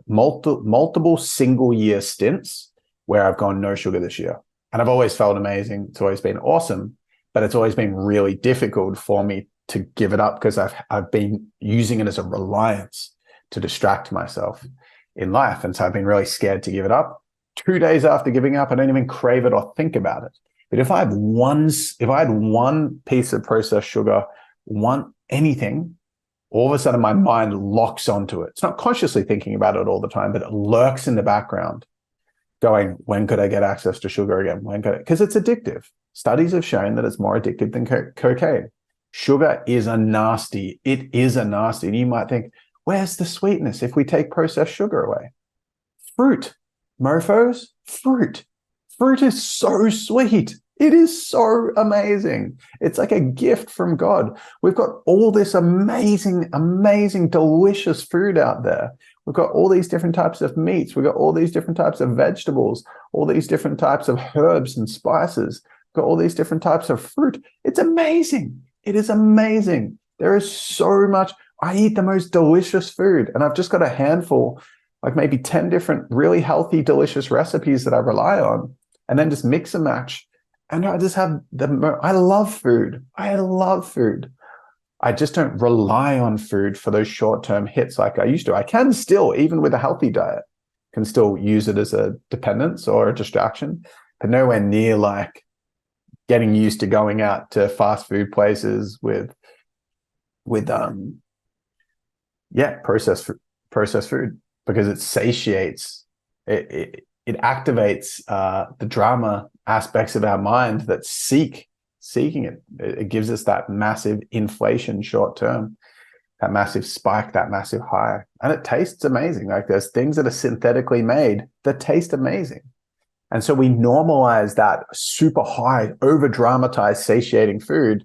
multiple single year stints where I've gone no sugar this year. And I've always felt amazing. It's always been awesome, but it's always been really difficult for me to give it up because I've been using it as a reliance to distract myself in life. And so I've been really scared to give it up. 2 days after giving up, I don't even crave it or think about it. But if I had one piece of processed sugar, anything, all of a sudden my mind locks onto it. It's not consciously thinking about it all the time, but it lurks in the background going, when could I get access to sugar again? Because it's addictive. Studies have shown that it's more addictive than cocaine. Sugar is a nasty. It is a nasty. And you might think, where's the sweetness if we take processed sugar away? Fruit, mofos, fruit. Fruit is so sweet. It is so amazing. It's like a gift from God. We've got all this amazing, amazing, delicious food out there. We've got all these different types of meats. We've got all these different types of vegetables, all these different types of herbs and spices. We've got all these different types of fruit. It's amazing. It is amazing. There is so much. I eat the most delicious food, and I've just got a handful, like maybe 10 different really healthy, delicious recipes that I rely on, and then just mix and match. And I just have I love food. I love food. I just don't rely on food for those short-term hits like I used to. I can still, even with a healthy diet, can still use it as a dependence or a distraction, but nowhere near like getting used to going out to fast food places with processed food, because it satiates, it activates the drama aspects of our mind that seeking it. It gives us that massive inflation short term, that massive spike, that massive high. And it tastes amazing. Like there's things that are synthetically made that taste amazing. And so we normalize that super high, over dramatized, satiating food.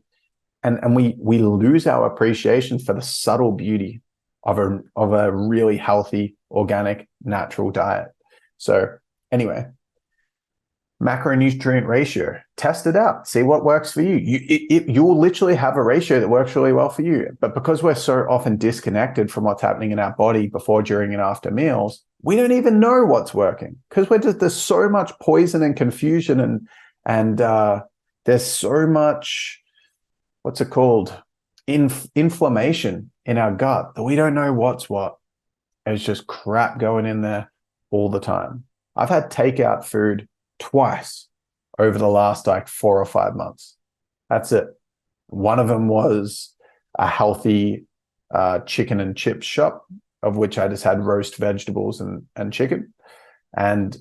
And we lose our appreciation for the subtle beauty of a really healthy, organic, natural diet. So anyway, macronutrient ratio. test it out, see what works for you. You'll literally have a ratio that works really well for you. But because we're so often disconnected from what's happening in our body before, during, and after meals, we don't even know what's working, because there's so much poison and confusion, and there's so much, what's it called, inflammation in our gut, that we don't know what's what. It's just crap going in there all the time. I've had takeout food twice over the last like 4 or 5 months. That's it. One of them was a healthy chicken and chip shop, of which I just had roast vegetables and chicken and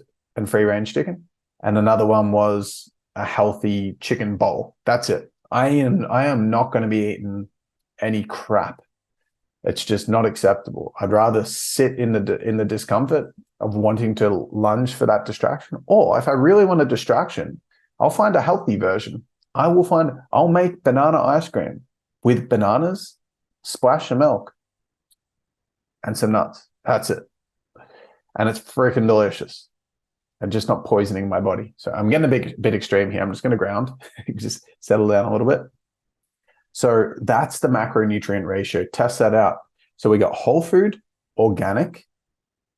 free range chicken. And another one was a healthy chicken bowl. That's it. I am not going to be eating any crap. It's just not acceptable. I'd rather sit in the discomfort of wanting to lunge for that distraction. Or if I really want a distraction, I'll find a healthy version. I'll make banana ice cream with bananas, splash of milk, and some nuts. That's it. And it's freaking delicious. And just not poisoning my body. So I'm getting a bit extreme here. I'm just going to ground, just settle down a little bit. So that's the macronutrient ratio. Test that out. So we got whole food, organic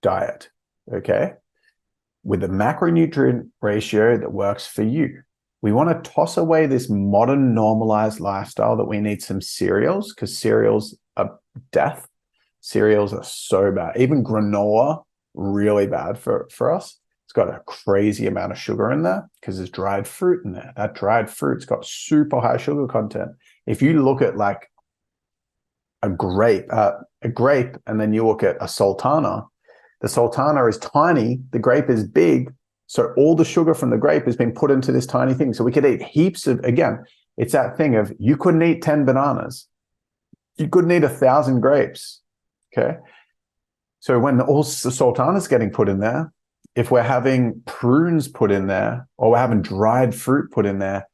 diet, okay? With a macronutrient ratio that works for you. We want to toss away this modern normalized lifestyle that we need some cereals, because cereals are death. Cereals are so bad. Even granola, really bad for us. It's got a crazy amount of sugar in there because there's dried fruit in there. That dried fruit's got super high sugar content. If you look at like a grape, and then you look at a sultana, the sultana is tiny, the grape is big, so all the sugar from the grape has been put into this tiny thing. So we could eat heaps of, again, it's that thing of you couldn't eat 10 bananas. You couldn't eat 1,000 grapes, okay? So when all the sultana's getting put in there, if we're having prunes put in there, or we're having dried fruit put in there,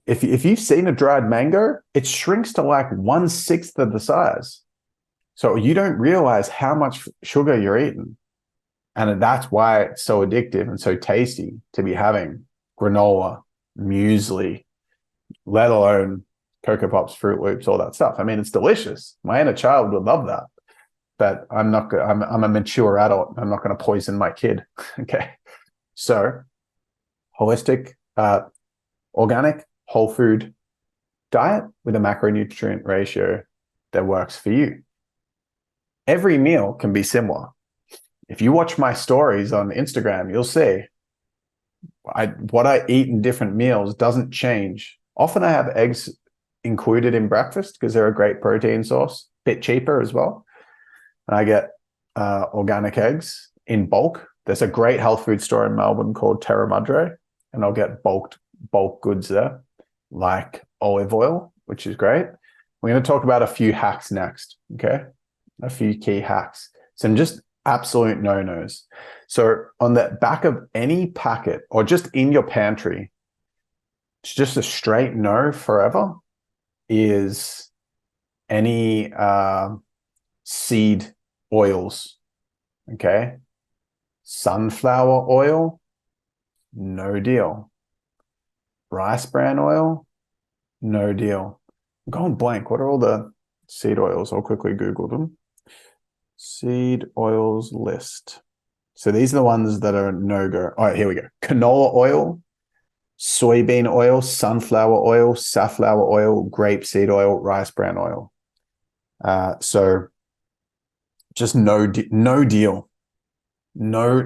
if you've seen a dried mango, it shrinks to like 1/6 of the size. So you don't realize how much sugar you're eating. And that's why it's so addictive and so tasty to be having granola, muesli, let alone Cocoa Pops, Fruit Loops, all that stuff. I mean, it's delicious. My inner child would love that. But I'm a mature adult. I'm not going to poison my kid. Okay. So holistic, organic, whole food diet with a macronutrient ratio that works for you. Every meal can be similar. If you watch my stories on Instagram, you'll see what I eat in different meals doesn't change. Often I have eggs included in breakfast because they're a great protein source, bit cheaper as well. And I get organic eggs in bulk. There's a great health food store in Melbourne called Terra Madre, and I'll get bulk goods there, like olive oil, which is great. We're going to talk about a few hacks next, okay? A few key hacks. Some just absolute no-nos. So on the back of any packet or just in your pantry, it's just a straight no forever, is any seed oils, okay? Sunflower oil, no deal. Rice bran oil, no deal. I'm going blank. What are all the seed oils? I'll quickly Google them. Seed oils list. So these are the ones that are no-go. All right, here we go. Canola oil, soybean oil, sunflower oil, safflower oil, grapeseed oil, rice bran oil. So just no deal. No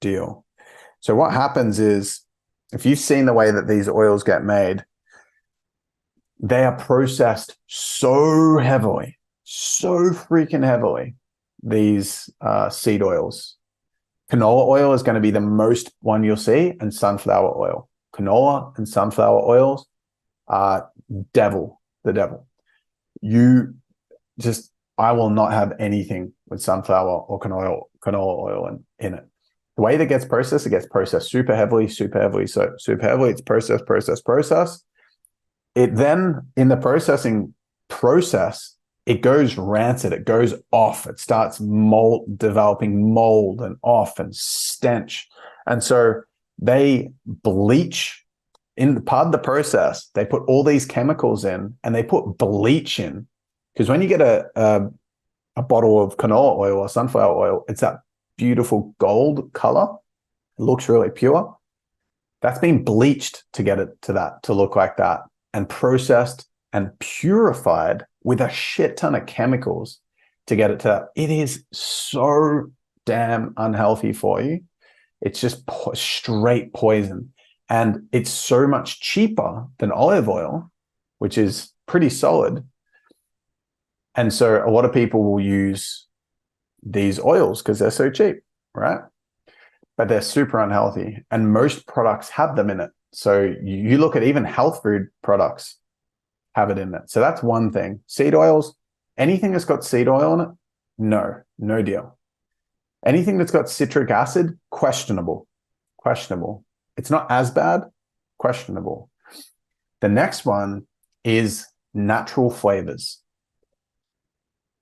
deal. So what happens is, if you've seen the way that these oils get made, they are processed so heavily, so freaking heavily, these seed oils. Canola oil is going to be the most one you'll see, and sunflower oil. Canola and sunflower oils are the devil. I will not have anything with sunflower or canola oil in it. The way that it gets processed super heavily. So super heavily, it's processed. It then, in the processing process, it goes rancid. It goes off. It starts developing mold and off and stench. And so they bleach in part of the process. They put all these chemicals in and they put bleach in. Because when you get a bottle of canola oil or sunflower oil, it's that beautiful gold color. It looks really pure. That's been bleached to get it to look like that, and processed and purified with a shit ton of chemicals to get it to that. It is so damn unhealthy for you. It's just straight poison. And it's so much cheaper than olive oil, which is pretty solid. And so a lot of people will use these oils because they're so cheap, right? But they're super unhealthy. And most products have them in it. So you look at even health food products have it in it. So that's one thing. Seed oils, anything that's got seed oil in it, no deal. Anything that's got citric acid, questionable. It's not as bad, questionable. The next one is natural flavors.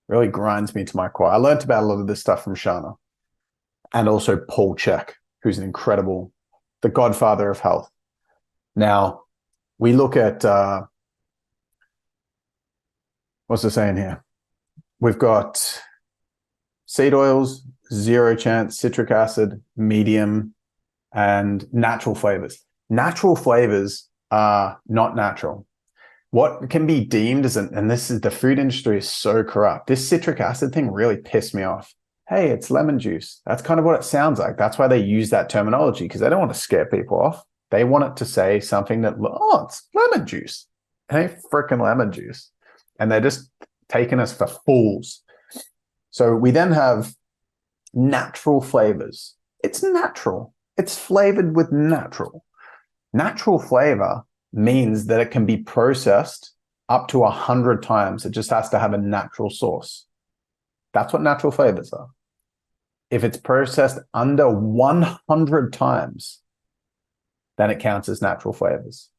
Really grinds me to my core. I learned about a lot of this stuff from Shana, and also Paul Chek, who's an incredible, the godfather of health. Now, we look at, what's the saying here? We've got seed oils, 0 chance, citric acid, medium, and natural flavors. Natural flavors are not natural. What can be deemed as and this is, the food industry is so corrupt. This citric acid thing really pissed me off. Hey, it's lemon juice. That's kind of what it sounds like. That's why they use that terminology, because they don't want to scare people off. They want it to say something that, oh, it's lemon juice. It ain't freaking lemon juice. And they're just taking us for fools. So we then have natural flavors. It's natural. It's flavored with natural. Natural flavor means that it can be processed up to 100 times. It just has to have a natural source. That's what natural flavors are. If it's processed under 100 times, then it counts as natural flavors.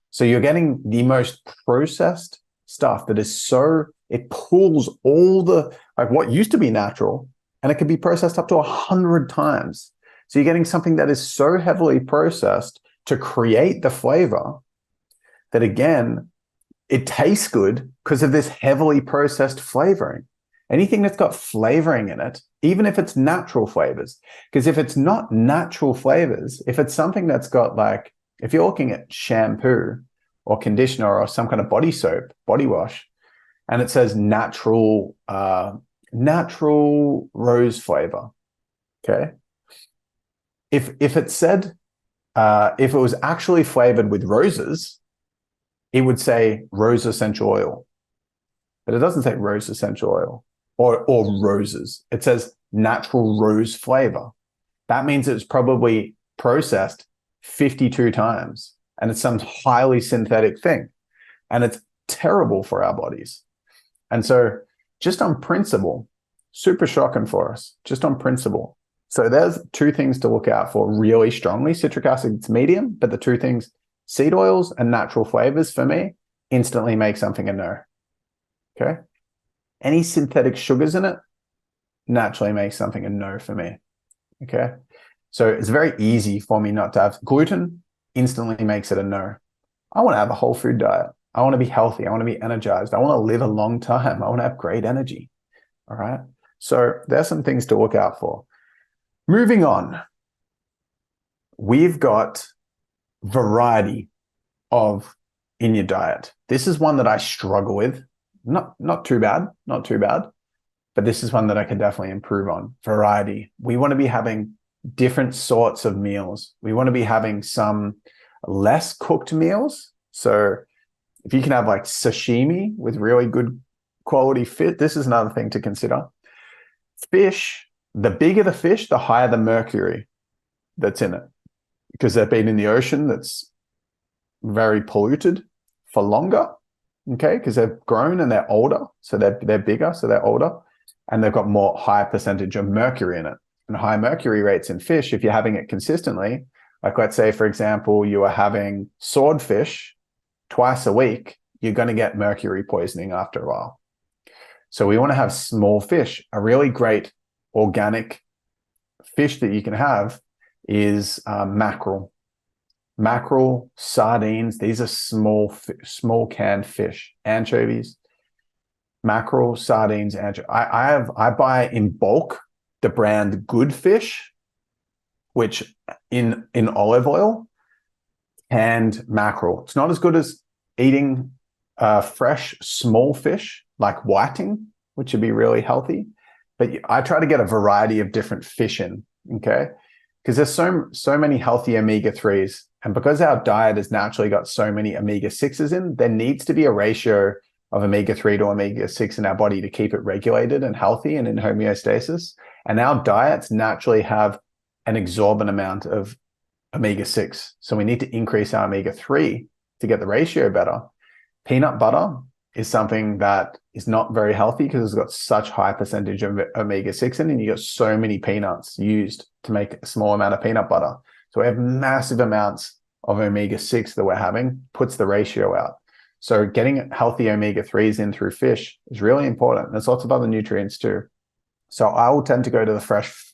So you're getting the most processed stuff that is so, it pulls all the, like what used to be natural, and it can be processed up to 100 times. So you're getting something that is so heavily processed to create the flavor that, again, it tastes good because of this heavily processed flavoring. Anything that's got flavoring in it, even if it's natural flavors, because if it's not natural flavors, if it's something that's got, like, if you're looking at shampoo or conditioner or some kind of body soap, body wash, and it says natural rose flavor, okay? If it said, if it was actually flavored with roses, it would say rose essential oil, but it doesn't say rose essential oil or roses. It says natural rose flavor. That means it's probably processed 52 times, and it's some highly synthetic thing, and it's terrible for our bodies. And so just on principle, super shocking for us, just on principle. So there's 2 things to look out for really strongly. Citric acid, it's medium, but the 2 things, seed oils and natural flavors, for me, instantly make something a no. Okay? Any synthetic sugars in it naturally makes something a no for me. Okay? So it's very easy for me not to have gluten, instantly makes it a no. I want to have a whole food diet. I want to be healthy. I want to be energized. I want to live a long time. I want to have great energy. All right? So there's some things to look out for. Moving on, we've got variety in your diet. This is one that I struggle with. Not too bad, but this is one that I can definitely improve on. Variety. We want to be having different sorts of meals. We want to be having some less cooked meals. So if you can have like sashimi with really good quality fish, this is another thing to consider. Fish, the bigger the fish, the higher the mercury that's in it, because they've been in the ocean that's very polluted for longer, okay, because they've grown and they're older, so they're bigger, so they're older, and they've got more high percentage of mercury in it. And high mercury rates in fish, if you're having it consistently, like let's say, for example, you are having swordfish twice a week, you're going to get mercury poisoning after a while. So we want to have small fish. A really great organic fish that you can have is mackerel. Mackerel, sardines, these are small canned fish. Anchovies, mackerel, sardines, anchovy. I buy in bulk the brand Good Fish, which in olive oil, and mackerel. It's not as good as eating fresh small fish like whiting, which would be really healthy. But I try to get a variety of different fish in, okay? Because there's so many healthy omega-3s. And because our diet has naturally got so many omega-6s in, there needs to be a ratio of omega-3 to omega-6 in our body to keep it regulated and healthy and in homeostasis. And our diets naturally have an exorbitant amount of omega-6. So we need to increase our omega-3 to get the ratio better. Peanut butter is something that is not very healthy because it's got such high percentage of omega-6 in, and you got so many peanuts used to make a small amount of peanut butter. So we have massive amounts of omega-6 that we're having, puts the ratio out. So getting healthy omega-3s in through fish is really important. There's lots of other nutrients too. So I will tend to go to the fresh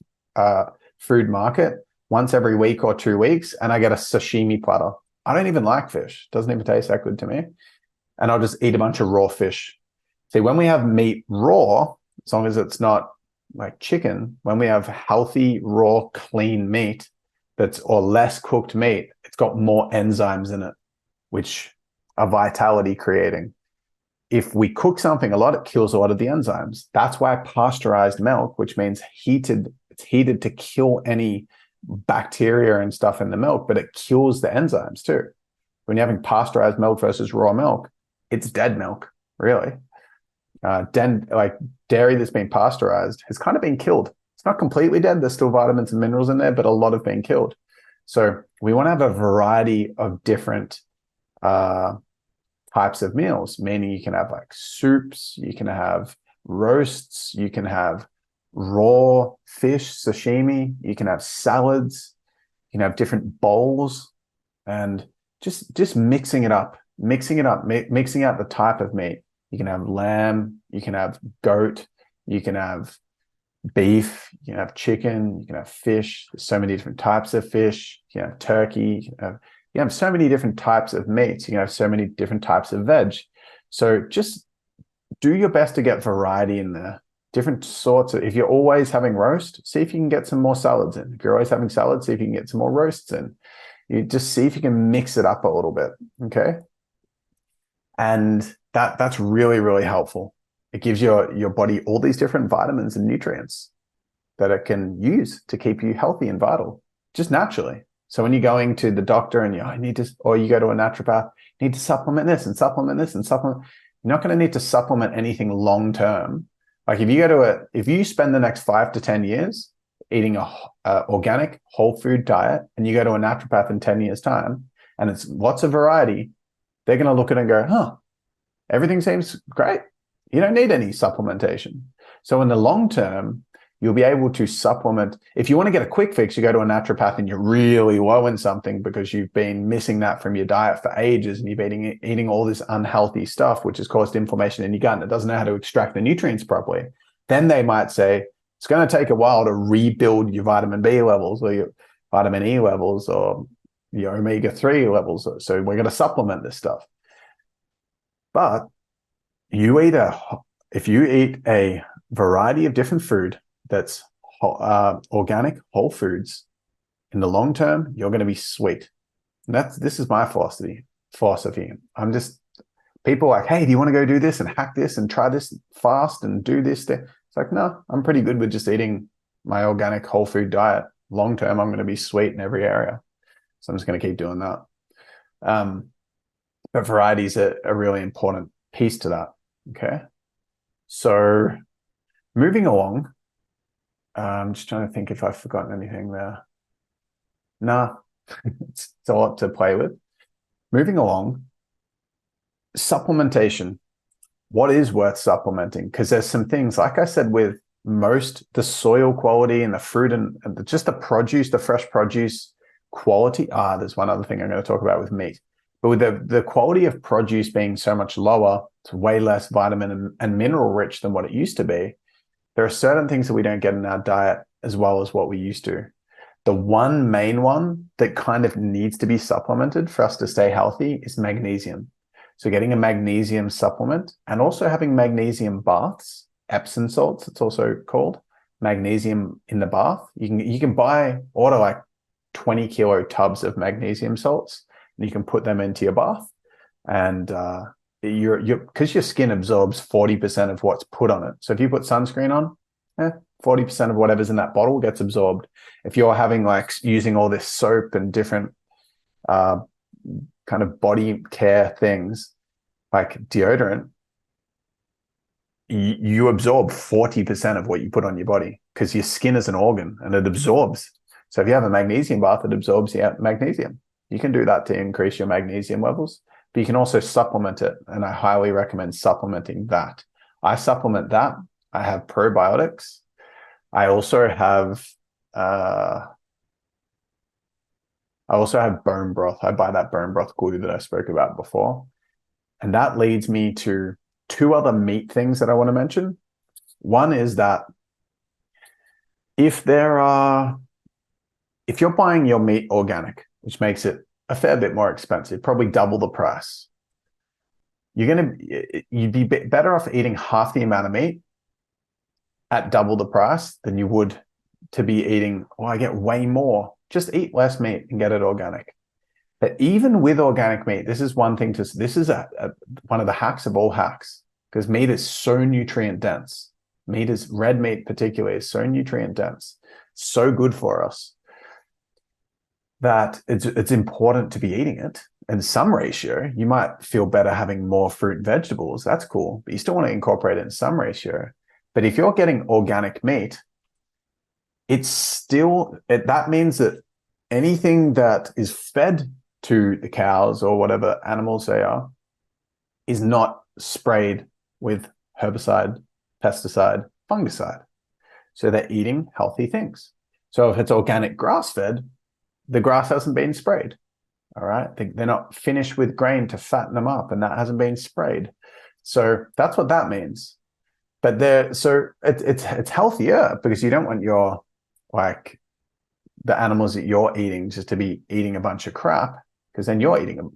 food market once every week or 2 weeks, and I get a sashimi platter. I don't even like fish. It doesn't even taste that good to me. And I'll just eat a bunch of raw fish. See, when we have meat raw, as long as it's not like chicken, when we have healthy, raw, clean meat or less cooked meat, it's got more enzymes in it, which are vitality creating. If we cook something a lot, it kills a lot of the enzymes. That's why pasteurized milk, which means it's heated to kill any bacteria and stuff in the milk, but it kills the enzymes too. When you're having pasteurized milk versus raw milk, it's dead milk, really. Like dairy that's been pasteurized has kind of been killed. It's not completely dead. There's still vitamins and minerals in there, but a lot have been killed. So we want to have a variety of different types of meals, meaning you can have like soups, you can have roasts, you can have raw fish, sashimi, you can have salads, you can have different bowls, and just mixing it up, mixing out the type of meat. You can have lamb, you can have goat, you can have beef, you can have chicken, you can have fish. There's so many different types of fish. You can have turkey, you have so many different types of meats. You can have so many different types of veg. So just do your best to get variety in there. Different sorts of, if you're always having roast, see if you can get some more salads in. If you're always having salads, see if you can get some more roasts in. You just see if you can mix it up a little bit, okay? And that's really, really helpful. It gives your body all these different vitamins and nutrients that it can use to keep you healthy and vital, just naturally. So when you're going to the doctor and or you go to a naturopath, you need to supplement this and supplement this and supplement. You're not going to need to supplement anything long term. Like if you spend the next 5 to 10 years eating a organic whole food diet, and you go to a naturopath in 10 years time, and it's lots of variety, they're going to look at it and go, huh, everything seems great. You don't need any supplementation. So in the long term, you'll be able to supplement. If you want to get a quick fix, you go to a naturopath and you're really low in something because you've been missing that from your diet for ages, and you've been eating all this unhealthy stuff, which has caused inflammation in your gut, and it doesn't know how to extract the nutrients properly. Then they might say, it's going to take a while to rebuild your vitamin B levels or your vitamin E levels or your omega-3 levels. So we're going to supplement this stuff. But if you eat a variety of different food that's organic, whole foods, in the long term, you're going to be sweet. And this is my philosophy. People are like, hey, do you want to go do this and hack this and try this fast and do this thing? It's like, no, I'm pretty good with just eating my organic whole food diet. Long term, I'm going to be sweet in every area. So I'm just going to keep doing that. But variety is a really important piece to that. Okay. So moving along, I'm just trying to think if I've forgotten anything there. Nah, it's a lot to play with. Moving along, supplementation. What is worth supplementing? Because there's some things, like I said, with the soil quality and the fruit and just the produce, the fresh produce quality. There's one other thing I'm going to talk about with meat. But with the quality of produce being so much lower, it's way less vitamin and mineral rich than what it used to be. There are certain things that we don't get in our diet as well as what we used to. The one main one that kind of needs to be supplemented for us to stay healthy is magnesium. So getting a magnesium supplement and also having magnesium baths, Epsom salts, it's also called, magnesium in the bath. You can order like 20 kilo tubs of magnesium salts, and you can put them into your bath. And because your skin absorbs 40% of what's put on it. So if you put sunscreen on, 40% of whatever's in that bottle gets absorbed. If you're having like using all this soap and different kind of body care things like deodorant, you absorb 40% of what you put on your body because your skin is an organ and it absorbs. So if you have a magnesium bath, it absorbs magnesium. You can do that to increase your magnesium levels, but you can also supplement it. And I highly recommend supplementing that. I supplement that. I have probiotics. I also have bone broth. I buy that bone broth glue that I spoke about before. And that leads me to two other meat things that I want to mention. One is that if you're buying your meat organic, which makes it a fair bit more expensive, probably double the price, you'd be better off eating half the amount of meat at double the price than you would to be eating, I get way more. Just eat less meat and get it organic. But even with organic meat, this is one thing this is one of the hacks of all hacks, because meat is so nutrient dense. Red meat particularly is so nutrient dense, so good for us, that it's important to be eating it in some ratio. You might feel better having more fruit and vegetables. That's cool, but you still want to incorporate it in some ratio. But if you're getting organic meat, that means that anything that is fed to the cows or whatever animals they are is not sprayed with herbicide, pesticide, fungicide. So they're eating healthy things. So if it's organic grass-fed, the grass hasn't been sprayed. All right. They're not finished with grain to fatten them up, and that hasn't been sprayed. So that's what that means. But it's healthier because you don't want the animals that you're eating just to be eating a bunch of crap, because then you're eating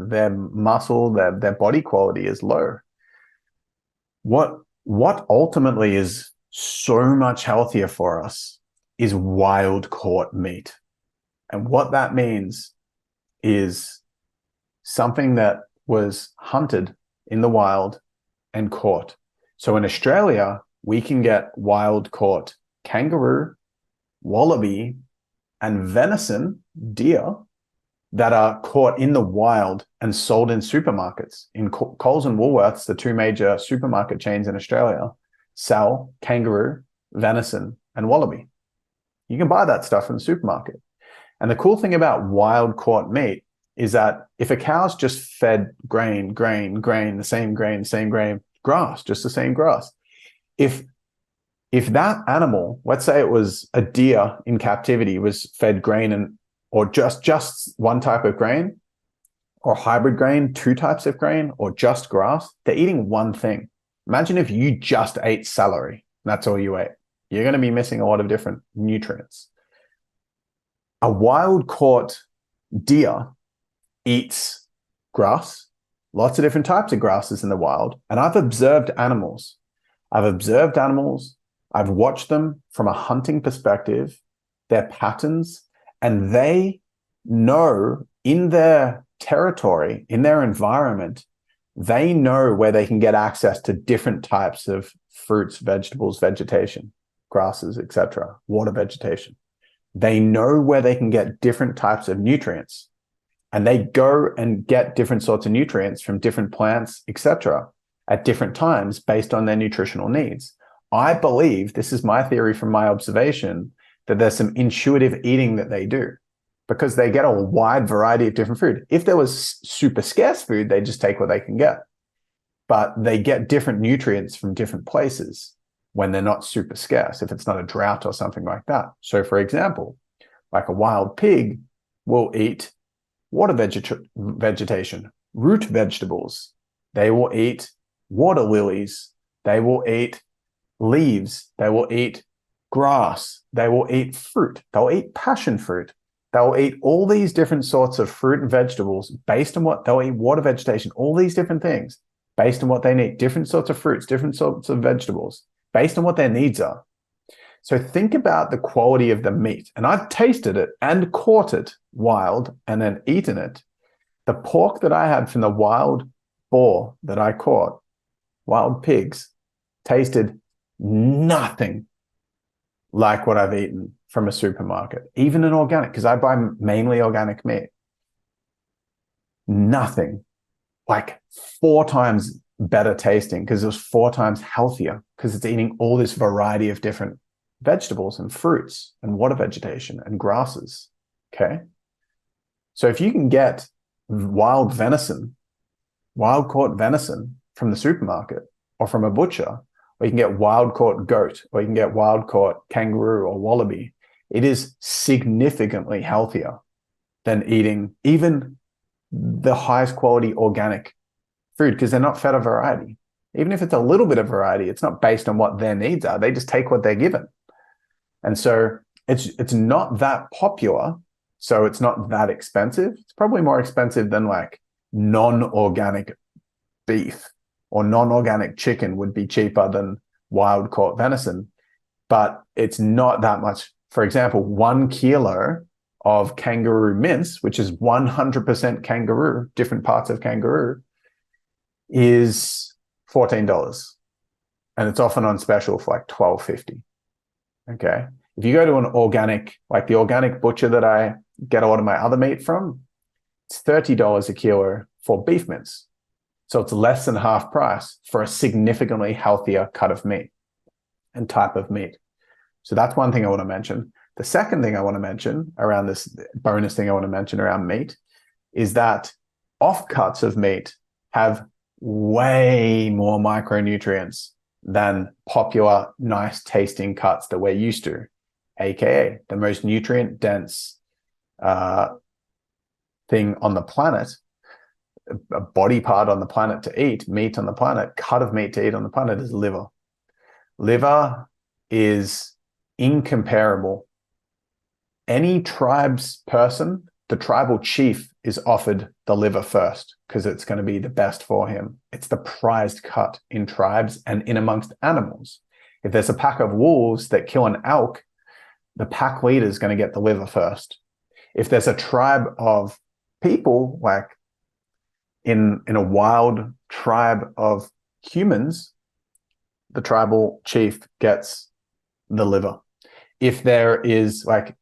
their muscle, their body quality is low. What ultimately is so much healthier for us is wild caught meat. And what that means is something that was hunted in the wild and caught. So in Australia, we can get wild caught kangaroo, wallaby, and venison deer that are caught in the wild and sold in supermarkets. In Coles and Woolworths, the two major supermarket chains in Australia, sell kangaroo, venison, and wallaby. You can buy that stuff from the supermarket. And the cool thing about wild caught meat is that if a cow's just fed grain, the same grain, grass, just the same grass. If that animal, let's say it was a deer in captivity, was fed grain or just one type of grain, or hybrid grain, two types of grain, or just grass, they're eating one thing. Imagine if you just ate celery, that's all you ate. You're going to be missing a lot of different nutrients. A wild caught deer eats grass, lots of different types of grasses in the wild. And I've observed animals. I've watched them from a hunting perspective, their patterns, and they know in their territory, in their environment, they know where they can get access to different types of fruits, vegetables, vegetation, grasses, etc., water vegetation. They know where they can get different types of nutrients, and they go and get different sorts of nutrients from different plants, etc., at different times based on their nutritional needs. I believe, this is my theory from my observation, that there's some intuitive eating that they do because they get a wide variety of different food. If there was super scarce food, they just take what they can get. But they get different nutrients from different places when they're not super scarce, if it's not a drought or something like that. So for example, like a wild pig will eat water vegetation, root vegetables. They will eat water lilies. They will eat leaves. They will eat grass. they will eat fruit. They'll eat passion fruit. They'll eat all these different sorts of fruit and vegetables based on what they'll eat, water vegetation, all these different things based on what they need, different sorts of fruits, different sorts of vegetables, based on what their needs are. So think about the quality of the meat. And I've tasted it and caught it wild and then eaten it. The pork that I had from the wild boar that I caught, wild pigs, tasted nothing like what I've eaten from a supermarket, even in organic, because I buy mainly organic meat. Nothing. Like 4 times better tasting because it was 4 times healthier because it's eating all this variety of different vegetables and fruits and water vegetation and grasses. Okay. So if you can get wild venison, wild caught venison from the supermarket or from a butcher, or you can get wild caught goat, or you can get wild caught kangaroo or wallaby, it is significantly healthier than eating even the highest quality organic food because they're not fed a variety. Even if it's a little bit of variety, it's not based on what their needs are. They just take what they're given. And so it's not that popular, so it's not that expensive. It's probably more expensive than like non-organic beef, or non-organic chicken would be cheaper than wild caught venison, but it's not that much. For example, 1 kilo of kangaroo mince, which is 100% kangaroo, different parts of kangaroo, is $14. And it's often on special for like $12.50. Okay. If you go to an organic, like the organic butcher that I get a lot of my other meat from, it's $30 a kilo for beef mince. So it's less than half price for a significantly healthier cut of meat and type of meat. So that's one thing I want to mention. The second thing I want to mention around this bonus thing I want to mention around meat is that offcuts of meat have way more micronutrients than popular, nice tasting cuts that we're used to, aka the most nutrient dense thing on the planet, a body part on the planet to eat, meat on the planet, cut of meat to eat on the planet is liver. Liver is incomparable. Any tribe's person, the tribal chief is offered the liver first because it's going to be the best for him. It's the prized cut in tribes and in amongst animals. If there's a pack of wolves that kill an elk, the pack leader is going to get the liver first. If there's a tribe of people, like in a wild tribe of humans, the tribal chief gets the liver. If there is like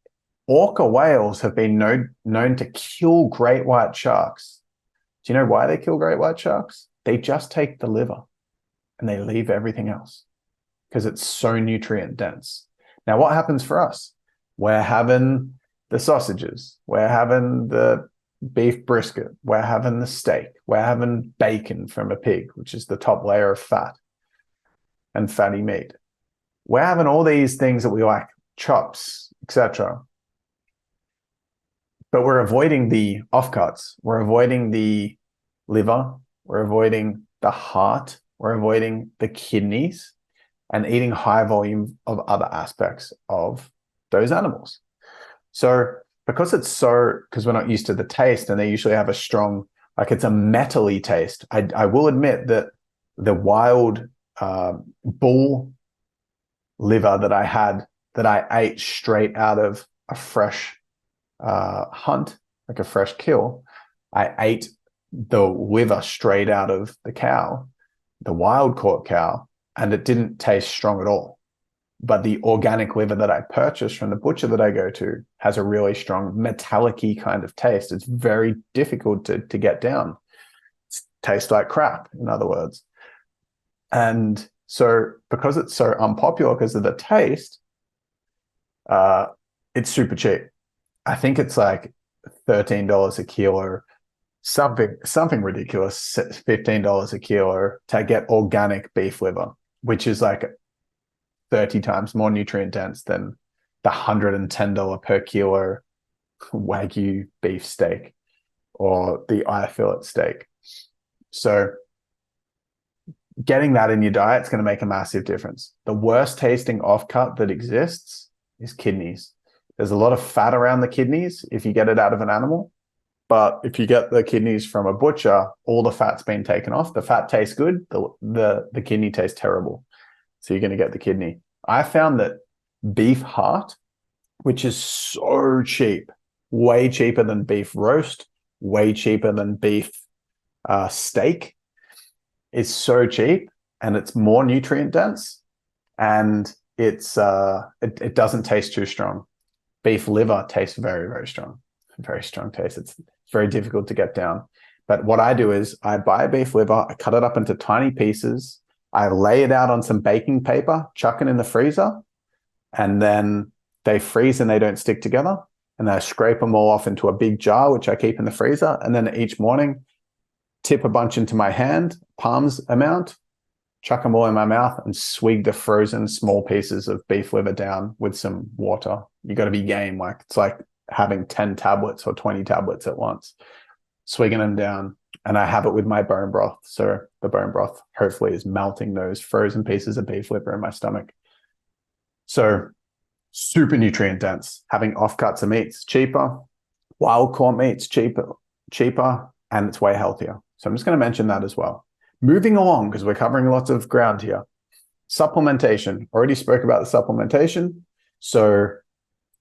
orca whales have been known to kill great white sharks. Do you know why they kill great white sharks? They just take the liver and they leave everything else because it's so nutrient dense. Now, what happens for us? We're having the sausages. We're having the beef brisket. We're having the steak. We're having bacon from a pig, which is the top layer of fat and fatty meat. We're having all these things that we like, chops, etc. But we're avoiding the offcuts. We're avoiding the liver. We're avoiding the heart. We're avoiding the kidneys and eating high volume of other aspects of those animals. So because we're not used to the taste, and they usually have a strong, like it's a metally taste. I will admit that the wild bull liver that I had, that I ate straight out of a fresh hunt, like a fresh kill, I ate the liver straight out of the cow, the wild caught cow, and it didn't taste strong at all. But the organic liver that I purchased from the butcher that I go to has a really strong metallic-y kind of taste. It's very difficult to get down. It tastes like crap, in other words. And so because it's so unpopular because of the taste, it's super cheap. I think it's like $13 a kilo, something ridiculous, $15 a kilo to get organic beef liver, which is like 30 times more nutrient dense than the $110 per kilo Wagyu beef steak or the eye fillet steak. So getting that in your diet is going to make a massive difference. The worst tasting offcut that exists is kidneys. There's a lot of fat around the kidneys if you get it out of an animal. But if you get the kidneys from a butcher, all the fat's been taken off. The fat tastes good. The kidney tastes terrible. So you're going to get the kidney. I found that beef heart, which is so cheap, way cheaper than beef roast, way cheaper than beef steak, is so cheap, and it's more nutrient dense, and it doesn't taste too strong. Beef liver tastes very, very strong. Very strong taste. It's very difficult to get down. But what I do is I buy a beef liver, I cut it up into tiny pieces, I lay it out on some baking paper, chuck it in the freezer, and then they freeze and they don't stick together. And I scrape them all off into a big jar, which I keep in the freezer. And then each morning, tip a bunch into my hand, palms amount, chuck them all in my mouth, and swig the frozen small pieces of beef liver down with some water. You got to be game. Like, it's like having 10 tablets or 20 tablets at once, swigging them down. And I have it with my bone broth. So the bone broth hopefully is melting those frozen pieces of beef liver in my stomach. So super nutrient dense. Having offcuts of meats cheaper, wild caught meats cheaper, and it's way healthier. So I'm just going to mention that as well. Moving along, because we're covering lots of ground here. Supplementation. Already spoke about the supplementation. So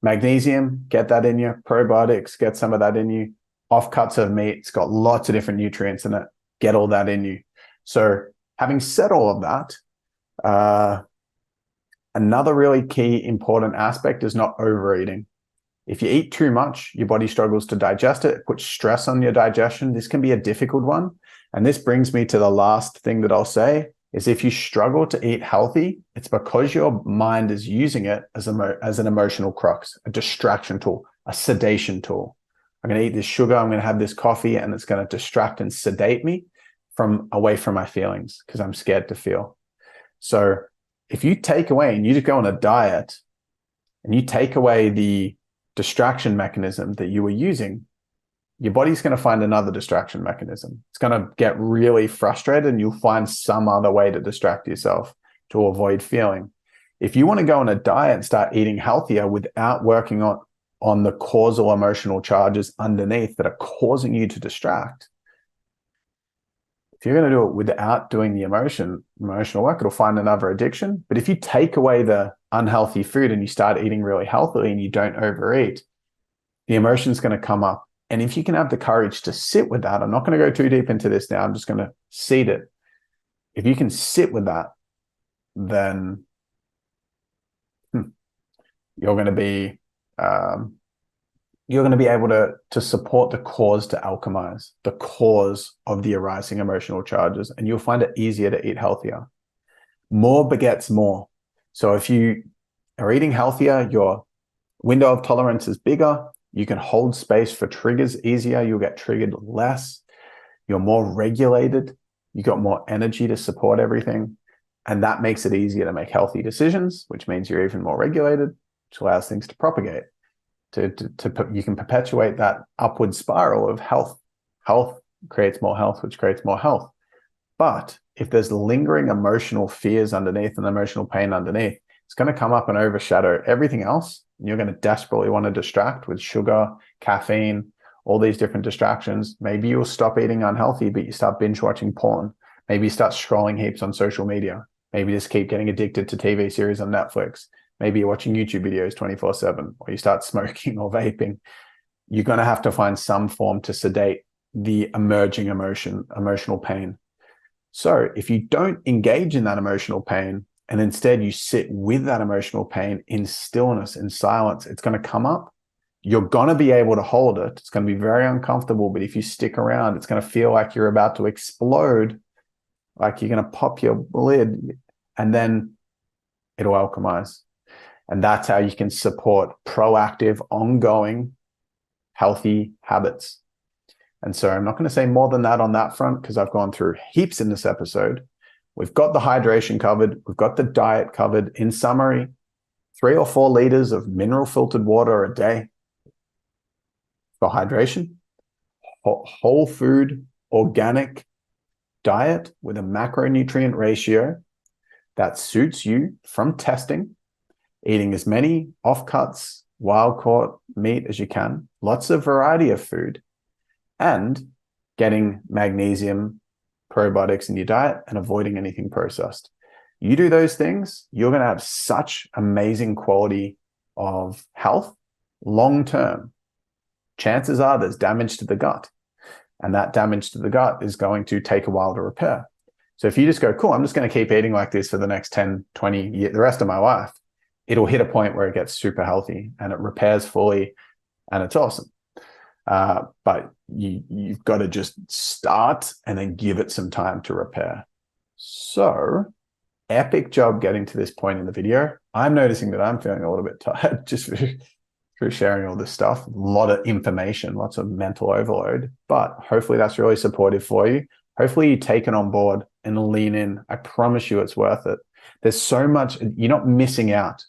magnesium, get that in you. Probiotics, get some of that in you. Offcuts of meat, it's got lots of different nutrients in it. Get all that in you. So having said all of that, another really key important aspect is not overeating. If you eat too much, your body struggles to digest it. It puts stress on your digestion. This can be a difficult one. And this brings me to the last thing that I'll say is if you struggle to eat healthy, it's because your mind is using it as an emotional crux, a distraction tool, a sedation tool. I'm going to eat this sugar, I'm going to have this coffee, and it's going to distract and sedate me away from my feelings because I'm scared to feel. So if you take away and you just go on a diet and you take away the distraction mechanism that you were using, your body's going to find another distraction mechanism. It's going to get really frustrated and you'll find some other way to distract yourself to avoid feeling. If you want to go on a diet and start eating healthier without working on the causal emotional charges underneath that are causing you to distract, if you're going to do it without doing the emotional work, it'll find another addiction. But if you take away the unhealthy food and you start eating really healthily and you don't overeat, the emotion's going to come up. And if you can have the courage to sit with that, I'm not going to go too deep into this now, I'm just going to seed it. If you can sit with that, then you're going to be able to support the cause to alchemize, the cause of the arising emotional charges, and you'll find it easier to eat healthier. More begets more. So if you are eating healthier, your window of tolerance is bigger. You can hold space for triggers easier. You'll get triggered less. You're more regulated. You got more energy to support everything. And that makes it easier to make healthy decisions, which means you're even more regulated, which allows things to propagate. You can perpetuate that upward spiral of health. Health creates more health, which creates more health. But if there's lingering emotional fears underneath and emotional pain underneath, it's going to come up and overshadow everything else. And you're going to desperately want to distract with sugar, caffeine, all these different distractions. Maybe you'll stop eating unhealthy, but you start binge watching porn. Maybe you start scrolling heaps on social media. Maybe you just keep getting addicted to TV series on Netflix. Maybe you're watching YouTube videos 24/7, or you start smoking or vaping. You're going to have to find some form to sedate the emerging emotional pain. So if you don't engage in that emotional pain, and instead you sit with that emotional pain in stillness, in silence, it's going to come up. You're going to be able to hold it. It's going to be very uncomfortable, but if you stick around, it's going to feel like you're about to explode, like you're going to pop your lid, and then it'll alchemize. And that's how you can support proactive, ongoing, healthy habits. And so I'm not going to say more than that on that front because I've gone through heaps in this episode. We've got the hydration covered. We've got the diet covered. In summary, 3 or 4 liters of mineral filtered water a day for hydration, whole food, organic diet with a macronutrient ratio that suits you from testing, eating as many offcuts, wild caught meat as you can, lots of variety of food, and getting magnesium, probiotics in your diet, and avoiding anything processed. You do those things, you're going to have such amazing quality of health long term. Chances are there's damage to the gut, and that damage to the gut is going to take a while to repair. So if you just go, cool, I'm just going to keep eating like this for the next 10, 20 years, the rest of my life, it'll hit a point where it gets super healthy and it repairs fully, and it's awesome. But you've got to just start and then give it some time to repair. So epic job getting to this point in the video. I'm noticing that I'm feeling a little bit tired just through sharing all this stuff. A lot of information, lots of mental overload, but hopefully that's really supportive for you. Hopefully you take it on board and lean in. I promise you it's worth it. There's so much, you're not missing out.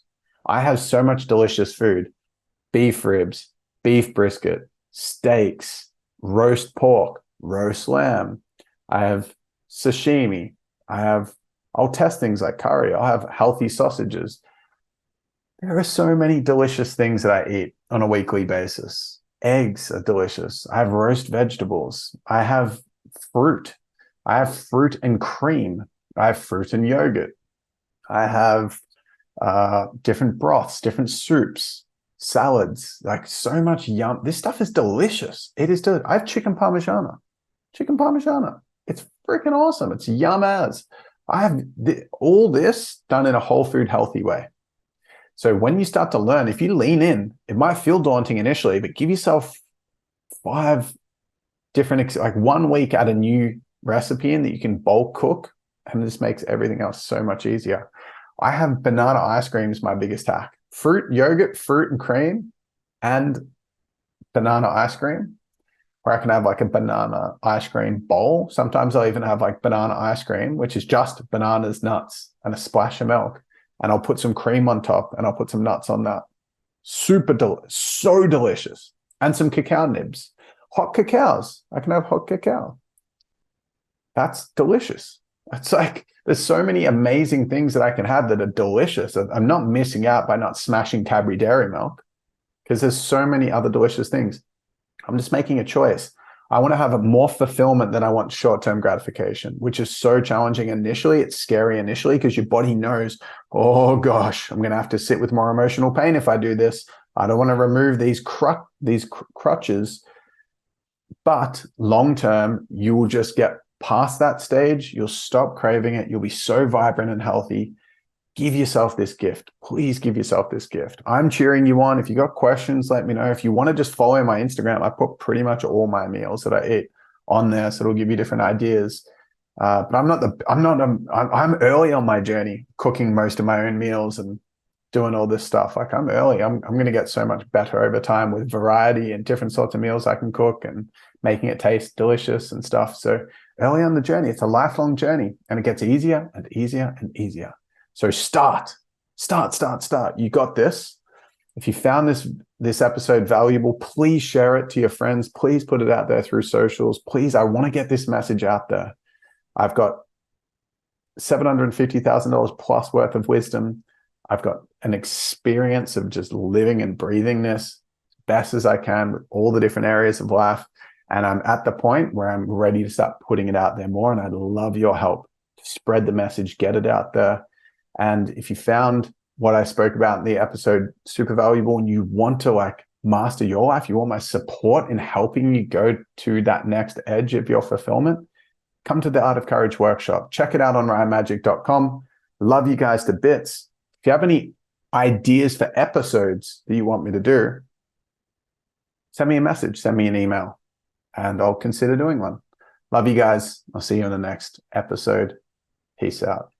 I have so much delicious food: beef ribs, beef brisket, steaks, roast pork, roast lamb. I have sashimi. I'll test things like curry. I'll have healthy sausages. There are so many delicious things that I eat on a weekly basis. Eggs are delicious. I have roast vegetables. I have fruit. I have fruit and cream. I have fruit and yogurt. I have different broths, different soups, salads, like so much yum. This stuff is delicious. It is I have chicken parmigiana. It's freaking awesome. It's yum as. I have all this done in a whole food healthy way. So when you start to learn, if you lean in, it might feel daunting initially, but give yourself 5 different, like 1 week at a new recipe in that you can bulk cook, and this makes everything else so much easier. I have banana ice cream is my biggest hack. Fruit, yogurt, fruit and cream, and banana ice cream, where I can have like a banana ice cream bowl. Sometimes I'll even have like banana ice cream, which is just bananas, nuts, and a splash of milk. And I'll put some cream on top, and I'll put some nuts on that. So delicious. And some cacao nibs. Hot cacaos. I can have hot cacao. That's delicious. It's like, there's so many amazing things that I can have that are delicious. I'm not missing out by not smashing Cadbury Dairy Milk, because there's so many other delicious things. I'm just making a choice. I want to have a more fulfillment than I want short-term gratification, which is so challenging initially. It's scary initially because your body knows, oh gosh, I'm going to have to sit with more emotional pain if I do this. I don't want to remove these crutches. But long-term, you will just get past that stage. You'll stop craving it. You'll be so vibrant and healthy. Give yourself this gift. Please give yourself this gift. I'm cheering you on. If you got questions, let me know. If you want to just follow my Instagram, I put pretty much all my meals that I eat on there, so it'll give you different ideas. But I'm early on my journey, cooking most of my own meals and doing all this stuff. Like I'm early. I'm going to get so much better over time with variety and different sorts of meals I can cook and making it taste delicious and stuff. So early on the journey, it's a lifelong journey, and it gets easier and easier and easier. So start. You got this. If you found this episode valuable, please share it to your friends. Please put it out there through socials. Please, I want to get this message out there. I've got $750,000 plus worth of wisdom. I've got an experience of just living and breathing this as best as I can with all the different areas of life. And I'm at the point where I'm ready to start putting it out there more. And I'd love your help to spread the message, get it out there. And if you found what I spoke about in the episode super valuable and you want to like master your life, you want my support in helping you go to that next edge of your fulfillment, come to the Art of Courage workshop. Check it out on ryanmagic.com. Love you guys to bits. If you have any ideas for episodes that you want me to do, send me a message, send me an email, and I'll consider doing one. Love you guys. I'll see you in the next episode. Peace out.